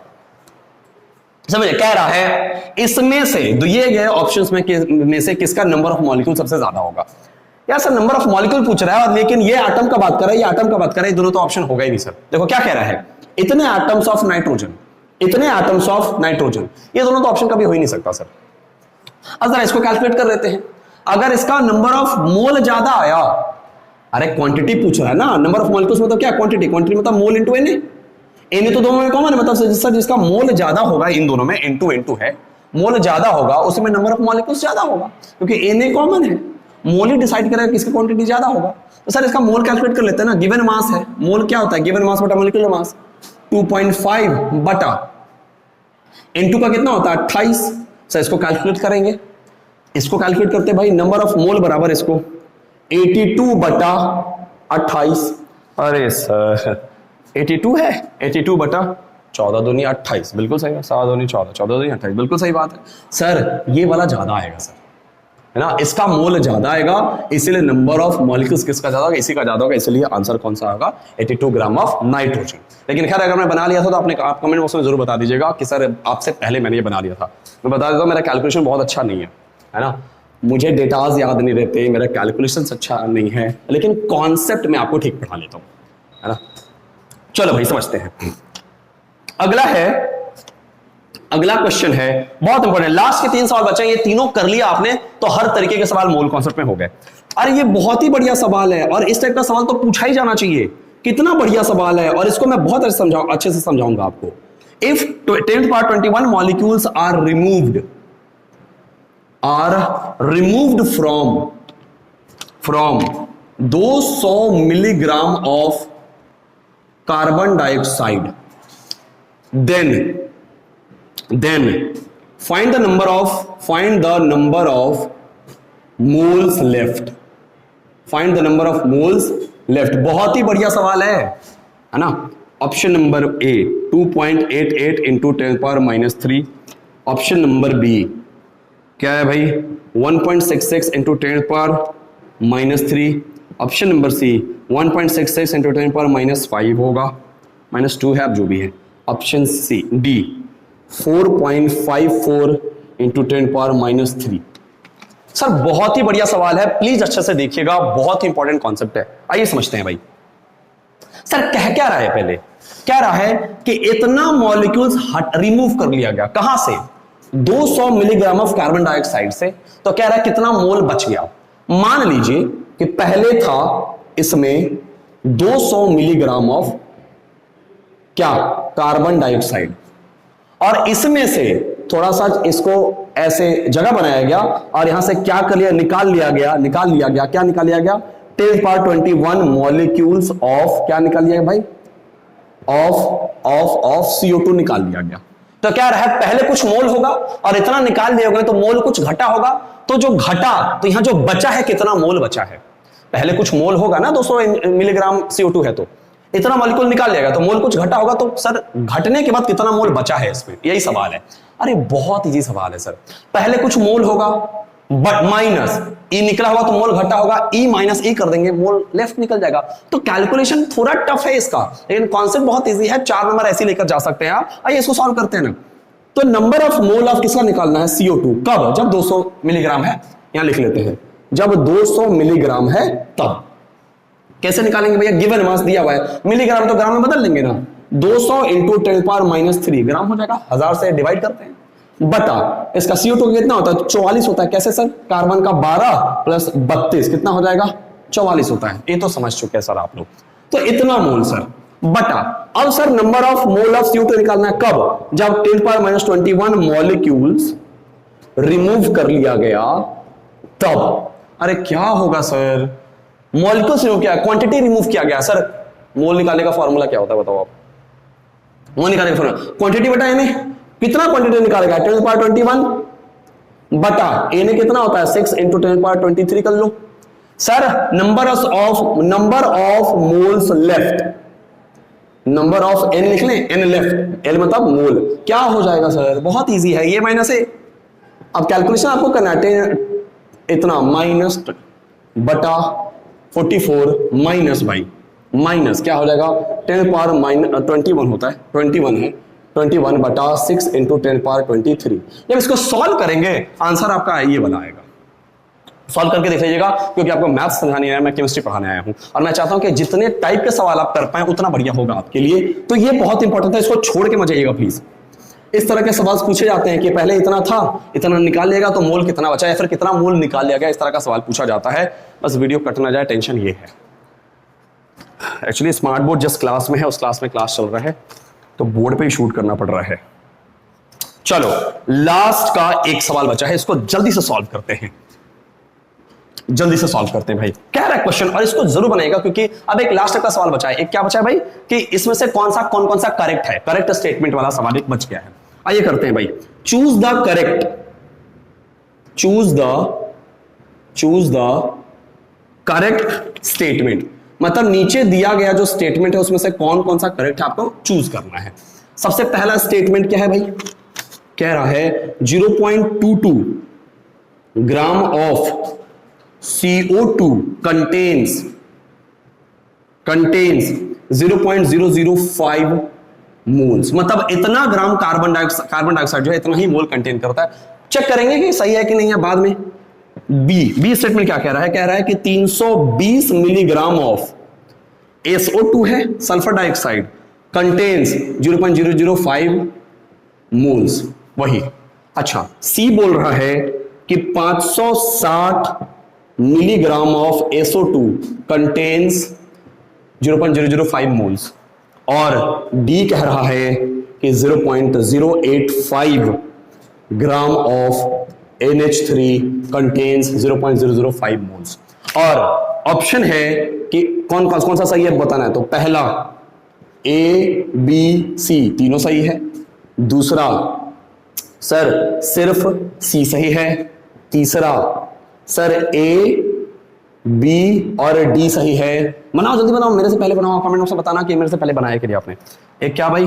समझिए, कह रहा है इसमें से दिए गए ऑप्शंस में से किसका नंबर ऑफ मॉलिक्यूल सबसे ज्यादा होगा। यार सर नंबर ऑफ मॉलिक्यूल पूछ रहा है, और लेकिन ये एटम का बात कर रहा है, ये एटम का बात कर रहा है, ये दोनों तो ऑप्शन होगा ही नहीं सर। देखो क्या कह रहा है, इतने एटम्स ऑफ नाइट्रोजन, इतने एटम्स ऑफ नाइट्रोजन, ये दोनों तो ऑप्शन कभी हो ही नहीं सकता सर। अब जरा इसको कैलकुलेट कर लेते हैं, अगर इसका नंबर ऑफ मोल ज्यादा आया, अरे क्वांटिटी पूछ रहा है ना, नंबर ऑफ मॉलिक्यूल्स मतलब क्या, क्वांटिटी, क्वांटिटी मतलब मोल इंटू Na, Na तो दोनों में कॉमन है, मतलब सर जिसका मोल ज्यादा होगा इन दोनों में, N2 है, मोल ज्यादा होगा उसमें नंबर ऑफ मॉलिक्यूल्स ज्यादा होगा, क्योंकि Na कॉमन है, मोल ही डिसाइड करेगा किसका क्वांटिटी ज्यादा होगा। तो सर इसका मोल कैलकुलेट कर लेते हैं ना, गिवन मास है, मोल क्या होता है, गिवन मास बटा मॉलिक्यूलर मास, 2.5 बटा N2 का कितना होता है 28। सर इसको कैलकुलेट करेंगे, इसको कैलकुलेट करते भाई, नंबर ऑफ मोल बराबर इसको 82 बटा 28। अरे सर 82 है, 82 बटा 14 दूनी 28, बिल्कुल सही है, 7 दूनी 14, 14 दूनी 28, बिल्कुल सही बात है सर। ये वाला ज्यादा आएगा सर, है ना, इसका मोल ज्यादा आएगा, इसीलिए नंबर ऑफ मॉलिक्यूल्स किसका ज्यादा होगा, इसी का ज्यादा होगा, इसलिए आंसर कौन सा होगा, 82 ग्राम ऑफ नाइट्रोजन। लेकिन खैर अगर मैं बना लिया था तो आपने आप कमेंट बॉक्स में जरूर बता दीजिएगा कि सर आपसे पहले मैंने ये बना लिया था। मैं बता देता हूं मेरा कैलकुलेशन बहुत अच्छा नहीं है ना, मुझे डेटाज याद नहीं रहते, मेरा कैलकुलेशन अच्छा नहीं है, लेकिन कॉन्सेप्ट में आपको ठीक पढ़ा लेता हूं, है ना। चलो भाई समझते हैं, अगला क्वेश्चन है बहुत इंपॉर्टेंट, लास्ट के 3 सवाल बचे, ये तीनों कर लिया आपने तो हर तरीके के सवाल मोल कॉन्सेप्ट में हो गए। अरे ये बहुत ही बढ़िया सवाल है, और इस टाइप का सवाल तो पूछा ही जाना चाहिए, कितना बढ़िया सवाल है, और इसको मैं बहुत अच्छे से समझाऊंगा आपको। If 10⁻21 molecules are removed from 200 milligram of carbon dioxide, then find the number of moles left. Find the number of moles left. बहुत ही बढ़िया सवाल है ना। Option number A 2.88 into 10⁻³ option number B क्या है भाई 1.66 into 10⁻³ option number C 1.66 into 10⁻5 होगा, -2 है, अब जो भी है। Option C D 4.54 into 10⁻³ sir बहुत ही बढ़िया सवाल है, प्लीज अच्छे से देखिएगा, बहुत ही इंपॉर्टेंट कॉन्सेप्ट है। आइए समझते हैं भाई सर कह क्या रहा है। पहले कह रहा है कि इतना मॉलिक्यूल्स रिमूव कर लिया गया, कहां से? 200 मिलीग्राम ऑफ कार्बन डाइऑक्साइड से। तो कह रहा है कितना मोल बच गया। मान लीजिए कि पहले था इसमें 200 मिलीग्राम ऑफ क्या कार्बन डाइऑक्साइड, और इसमें से थोड़ा सा इसको ऐसे जगह बनाया गया और यहां से क्या कर लिया, निकाल लिया गया। क्या निकाल लिया गया? 10⁻21 मॉलिक्यूल्स ऑफ क्या निकाल लिया भाई? ऑफ CO2 निकाल लिया गया। तो क्या रहा है, पहले कुछ मोल होगा और इतना निकाल दिया गया तो मोल कुछ घटा होगा। तो जो घटा, तो यहां जो बचा है कितना मोल बचा है? पहले कुछ मोल होगा ना, 200 मिलीग्राम CO2 है तो इतना मॉलिक्यूल निकाल लिया गया, तो मोल कुछ घटा होगा। तो सर घटने के बाद कितना मोल बचा है इसमें, यही सवाल है। अरे बहुत इजी सवाल है सर। पहले कुछ मोल होगा बट माइनस ई निकला होगा तो मोल घटा होगा, ई माइनस ई कर देंगे, मोल लेफ्ट निकल जाएगा। तो कैलकुलेशन थोड़ा टफ है इसका, लेकिन कॉन्सेप्ट बहुत इजी है। 4 नंबर ऐसे लेकर जा सकते हैं आप। आइए इसको सॉल्व करते हैं ना। तो नंबर ऑफ मोल ऑफ किसका निकालना है? CO2। कब? जब 200 मिलीग्राम है। यहां लिख लेते हैं, जब 200 मिलीग्राम है तब। कैसे निकालेंगे भैया? गिवन मास दिया हुआ है, मिलीग्राम तो ग्राम में बदल लेंगे ना। 200 इंटू 10⁻³ ग्राम हो जाएगा, 1000 से डिवाइड करते हैं, बटा इसका CO2 कितना होता है? 44 होता है। कैसे सर? कार्बन का 12 प्लस 32 कितना हो जाएगा? 44 होता है। ये तो समझ चुके हैं सर आप लोग। तो इतना मोल सर बटा। अब sir number of mole of CO2 निकालना है कब? जब 10⁻21 मॉलिक्यूल्स रिमूव कर लिया गया तब। अरे क्या होगा सर? मॉलिक्यूल्स रिमूव किया, क्वांटिटी रिमूव किया गया सर। मोल निकालने का फॉर्मूला क्या होता है बताओ आप? मोल निकालने का फॉर्मूला क्वांटिटी बटा एन। कितना क्वांटिटी निकालेगा? 10⁻21 बटा ए ने कितना होता है? 6 इंटू 10⁻23 कर लो sir. Number of moles left, number of n लिख लें, एन लेफ्ट, एल मतलब मोल। क्या हो जाएगा सर? बहुत इजी है, ये माइनस ए। अब कैलकुलेशन आपको करना है, इतना माइनस बटा 44 माइनस भाई माइनस क्या हो जाएगा? 10⁻21 होता है, 21 है, 21 बटा 6 इंटू 10⁻23। जब इसको सॉल्व करेंगे आंसर आपका ये वाला आएगा। सॉल्व करके देख लीजिएगा, क्योंकि आपको मैथ्स समझाने आया, मैं केमिस्ट्री पढ़ाने आया हूं और मैं चाहता हूं कि जितने टाइप के सवाल आप कर पाए उतना बढ़िया होगा आपके लिए। तो ये बहुत इंपॉर्टेंट है, इसको छोड़ के मत जाइएगा प्लीज। इस तरह के सवाल पूछे जाते हैं कि पहले इतना था, इतना निकाल लिएगा तो मोल कितना बचा है, फिर कितना मोल निकाल लिया गया, इस तरह का सवाल पूछा जाता है। बस वीडियो कट ना जाए, टेंशन ये है। एक्चुअली स्मार्ट बोर्ड जिस क्लास में है उस क्लास में क्लास चल रहा है, तो बोर्ड पे ही शूट करना पड़ रहा है। चलो लास्ट का एक सवाल बचा है, इसको जल्दी से सॉल्व करते हैं, जल्दी से सॉल्व करते हैं भाई। क्या है क्वेश्चन, और इसको जरूर बनाएगा क्योंकि अब एक लास्ट का सवाल बचा है। एक क्या बचा है भाई कि इसमें से कौन कौन सा करेक्ट है, करेक्ट स्टेटमेंट वाला सवाल एक बच गया है। आइए करते हैं भाई। चूज द करेक्ट स्टेटमेंट, मतलब नीचे दिया गया जो स्टेटमेंट है उसमें से कौन सा करेक्ट है आपको चूज करना है। सबसे पहला स्टेटमेंट क्या है भाई? कह रहा है 0.22 gram of CO2 contains 0.005 moles, मतलब इतना ग्राम कार्बन डाइऑक्साइड जो है इतना ही मोल कंटेन करता है। चेक करेंगे कि सही है कि नहीं है बाद में। बी स्टेटमेंट क्या कह रहा है? कह रहा है कि 320 मिलीग्राम ऑफ SO2 है, सल्फर डाइऑक्साइड, कंटेन्स 0.005 मोल्स, वही। अच्छा, सी बोल रहा है कि 560 milligram of SO2 contains 0.005 moles, और डी कह रहा है कि 0.085 gram of NH3 contains 0.005 moles. और ऑप्शन है कि कौन सा सही है बताना है। तो पहला A, B, C तीनों सही है। दूसरा सर सिर्फ C सही है। तीसरा सर A, बी और डी सही है। बनाओ जल्दी बनाओ, मेरे से पहले बनाओ, कमेंट बॉक्स में बताना कि मेरे से पहले बनाया कि नहीं आपने। एक क्या भाई,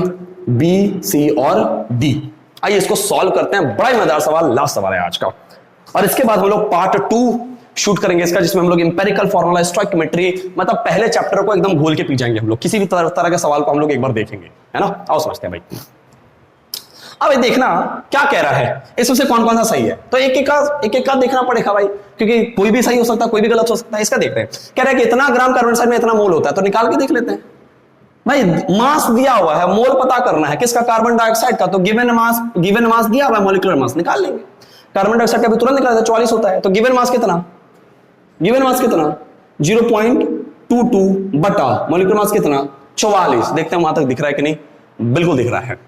बी सी और डी। आइए इसको सॉल्व करते हैं, बड़ा ही मजेदार सवाल, लास्ट सवाल है आज का। और इसके बाद हम लोग पार्ट 2 शूट करेंगे इसका, जिसमें हम लोग इंपेरिकल फॉर्मूला, स्टोइकियोमेट्री, मतलब पहले चैप्टर को एकदम घोल के पी जाएंगे हम लोग, किसी भी तरह के सवाल को हम लोग एक बार देखेंगे, है ना। आओ समझते हैं भाई। अब देखना क्या कह रहा है, इसमें से कौन कौन सा सही है, तो एक एक का देखना पड़ेगा भाई, क्योंकि कोई भी सही हो सकता है, कोई भी गलत हो सकता है। इसका देखते हैं, कह रहा है कि इतना ग्राम कार्बन डाइऑक्साइड में इतना मोल होता है, तो निकाल के देख लेते हैं भाई। मास दिया हुआ है, मोल पता करना है किसका, कार्बन डाइऑक्साइड का, तो गिवन मास दिया हुआ है, मॉलिक्यूलर मास निकाल लेंगे। कार्बन डाइऑक्साइड का भी तुरंत निकाल 44 होता है, तो गिवन मास कितना 0.22 बटा मॉलिक्यूलर मास कितना 44। देखते हैं वहां तक दिख रहा है कि नहीं, बिल्कुल दिख रहा है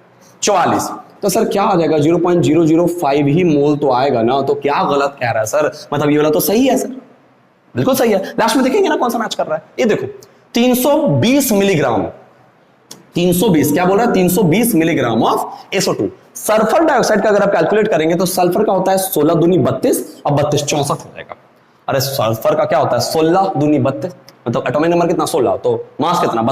44। तो सर क्या आ जाएगा, 0.005 ही मोल तो आएगा ना, तो क्या गलत कह रहा है सर, मतलब ये वाला तो सही है सर, बिल्कुल सही है। लास्ट में देखेंगे ना कौन सा मैच कर रहा है। ये देखो 320 मिलीग्राम, 320 क्या बोल रहा है, 320 milligram of SO2। Sulphur dioxide का अगर आप कैलकुलेट करेंगे तो सल्फर का होता है 16 दूनी 32 और 32 64 हो जाएगा। अरे सल्फर का क्या होता है 16 दूनी 32, मतलब एटॉमिक नंबर कितना 16, तो मास कितना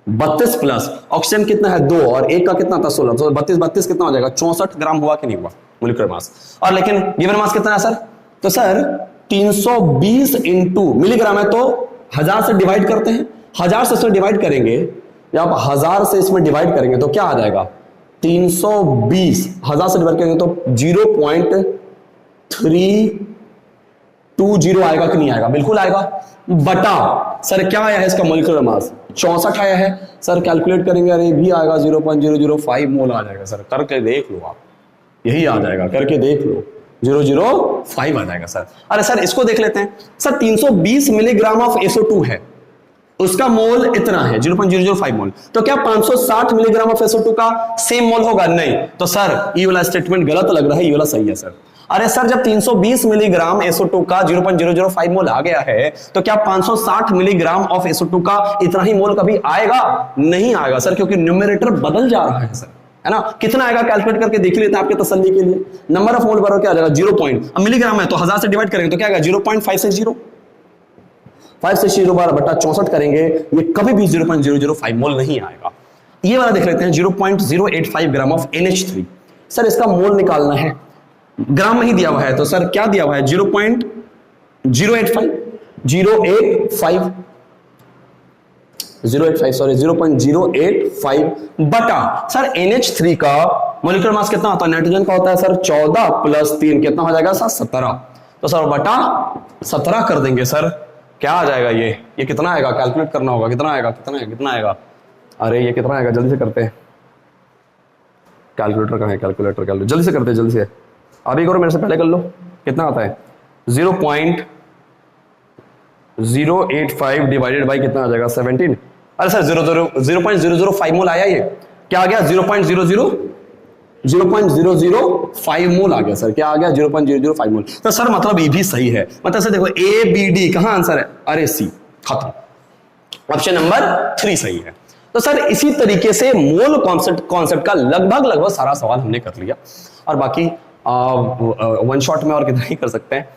32 प्लस ऑक्सीजन कितना है 2 और एक का कितना था 16, तो 32 कितना हो जाएगा 64 ग्राम हुआ कि नहीं हुआ मॉलिक्यूलर मास। और लेकिन गिवन मास कितना है सर, तो सर 320 इंटू मिलीग्राम है तो 1000 से डिवाइड करते हैं, 1000 से इसमें डिवाइड करेंगे, या आप 1000 से इसमें डिवाइड करेंगे तो क्या आ जाएगा 320, 1000 से डिवाइड करेंगे तो 0.320 आएगा कि नहीं आएगा, बिल्कुल आएगा। बटा सर क्या आया है इसका मॉलिक्यूलर मास 64 आया है सर, कैलकुलेट करेंगे अरे भी आएगा 0.005 मोल आ जाएगा सर, करके देख लो आप, यही आ जाएगा, करके देख लो 005 आ जाएगा सर। अरे सर इसको देख लेते हैं सर, 320 मिलीग्राम ऑफ SO2 है, उसका मोल इतना है 0.005 मोल, तो क्या 560 मिलीग्राम ऑफ SO2 का सेम मोल होगा, नहीं। तो सर ये वाला स्टेटमेंट गलत लग रहा है, ये वाला सही है सर। अरे सर जब 320 मिलीग्राम SO2 का 0.005 मोल आ गया है, तो क्या 560 मिलीग्राम ऑफ SO2 का इतना ही मोल कभी आएगा, नहीं आएगा सर, क्योंकि न्यूमरेटर बदल जा रहा है सर, है ना। कितना आएगा कैलकुलेट करके देख लेते हैं आपके तसल्ली के लिए। नंबर ऑफ मोल बराबर क्या आ जाएगा 0 पॉइंट, अब मिलीग्राम है तो 1000 से डिवाइड करेंगे तो क्या आएगा 0.560, 5 से 0 बार बटा 64 करेंगे, ये कभी भी 0.005 मोल नहीं आएगा। ये वाला देख लेते हैं 0.085 ग्राम ऑफ NH3। सर इसका मोल निकालना है, ग्राम में ही दिया हुआ है, तो सर क्या दिया हुआ है 0.085 बटा सर NH3 का मॉलिक्यूलर मास कितना होता है, नाइट्रोजन का होता है सर 14 प्लस 3 कितना हो जाएगा सर 17, तो सर बटा 17 कर देंगे सर, क्या आ जाएगा ये कितना आएगा, कैलकुलेट करना होगा, कितना आएगा, अरे ये कितना आएगा, जल्दी से करते हैं, कैलकुलेटर कहाँ है, कैलकुलेटर जल्दी से करते हैं, जल्दी से अभी करो, मेरे से पहले कर लो। कितना आता है 0.085 डिवाइडेड बाई कितना आ जाएगा 17। अरे सर 0.005 मोल आया, ये क्या आ गया 0.005 मोल आ गया सर, क्या आ गया 0.005 मोल। तो सर मतलब ये भी सही है, मतलब सर देखो ABD कहां आंसर है, अरे C खत्म, ऑप्शन नंबर 3 सही है। तो सर इसी तरीके से मोल कॉन्सेप्ट का लगभग सारा सवाल हमने कर लिया, और बाकी वन शॉट में और कितना ही कर सकते हैं।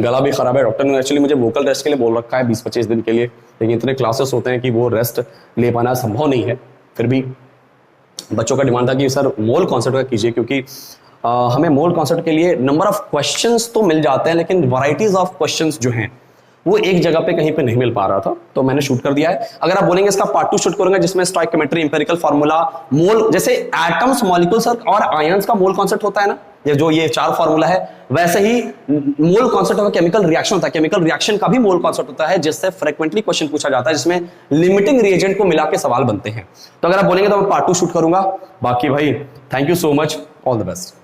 गला भी खराब है, डॉक्टर ने एक्चुअली मुझे वोकल रेस्ट के लिए बोल रखा है 20-25 दिन के लिए, लेकिन इतने क्लासेस होते हैं कि वो रेस्ट ले पाना संभव नहीं है। फिर भी बच्चों का डिमांड था कि सर मोल कॉन्सेप्ट का कीजिए, क्योंकि हमें मोल कॉन्सेप्ट के लिए नंबर ऑफ क्वेश्चंस तो मिल जाते हैं, लेकिन वैरायटीज ऑफ क्वेश्चंस जो हैं वो एक जगह पे कहीं पे नहीं मिल पा रहा था, तो मैंने शूट कर दिया है। अगर आप बोलेंगे इसका पार्ट 2 शूट करूंगा, जिसमें स्टोइकियोमेट्री, एम्पिरिकल फार्मूला, मोल, जैसे एटम्स, मॉलिक्यूल्स और आयंस का मोल कॉन्सेप्ट होता है ना, जो ये 4 फार्मूला है, वैसे ही मोल कॉन्सेप्ट होगा केमिकल रिएक्शन होता है, केमिकल रिएक्शन का भी मोल कॉन्सेप्ट होता है, जिससे फ्रीक्वेंटली क्वेश्चन पूछा जाता है, जिसमें लिमिटिंग रिएजेंट को मिला के सवाल बनते हैं। तो अगर आप बोलेंगे तो मैं पार्ट 2 शूट करूंगा। बाकी भाई thank you so much, all the best.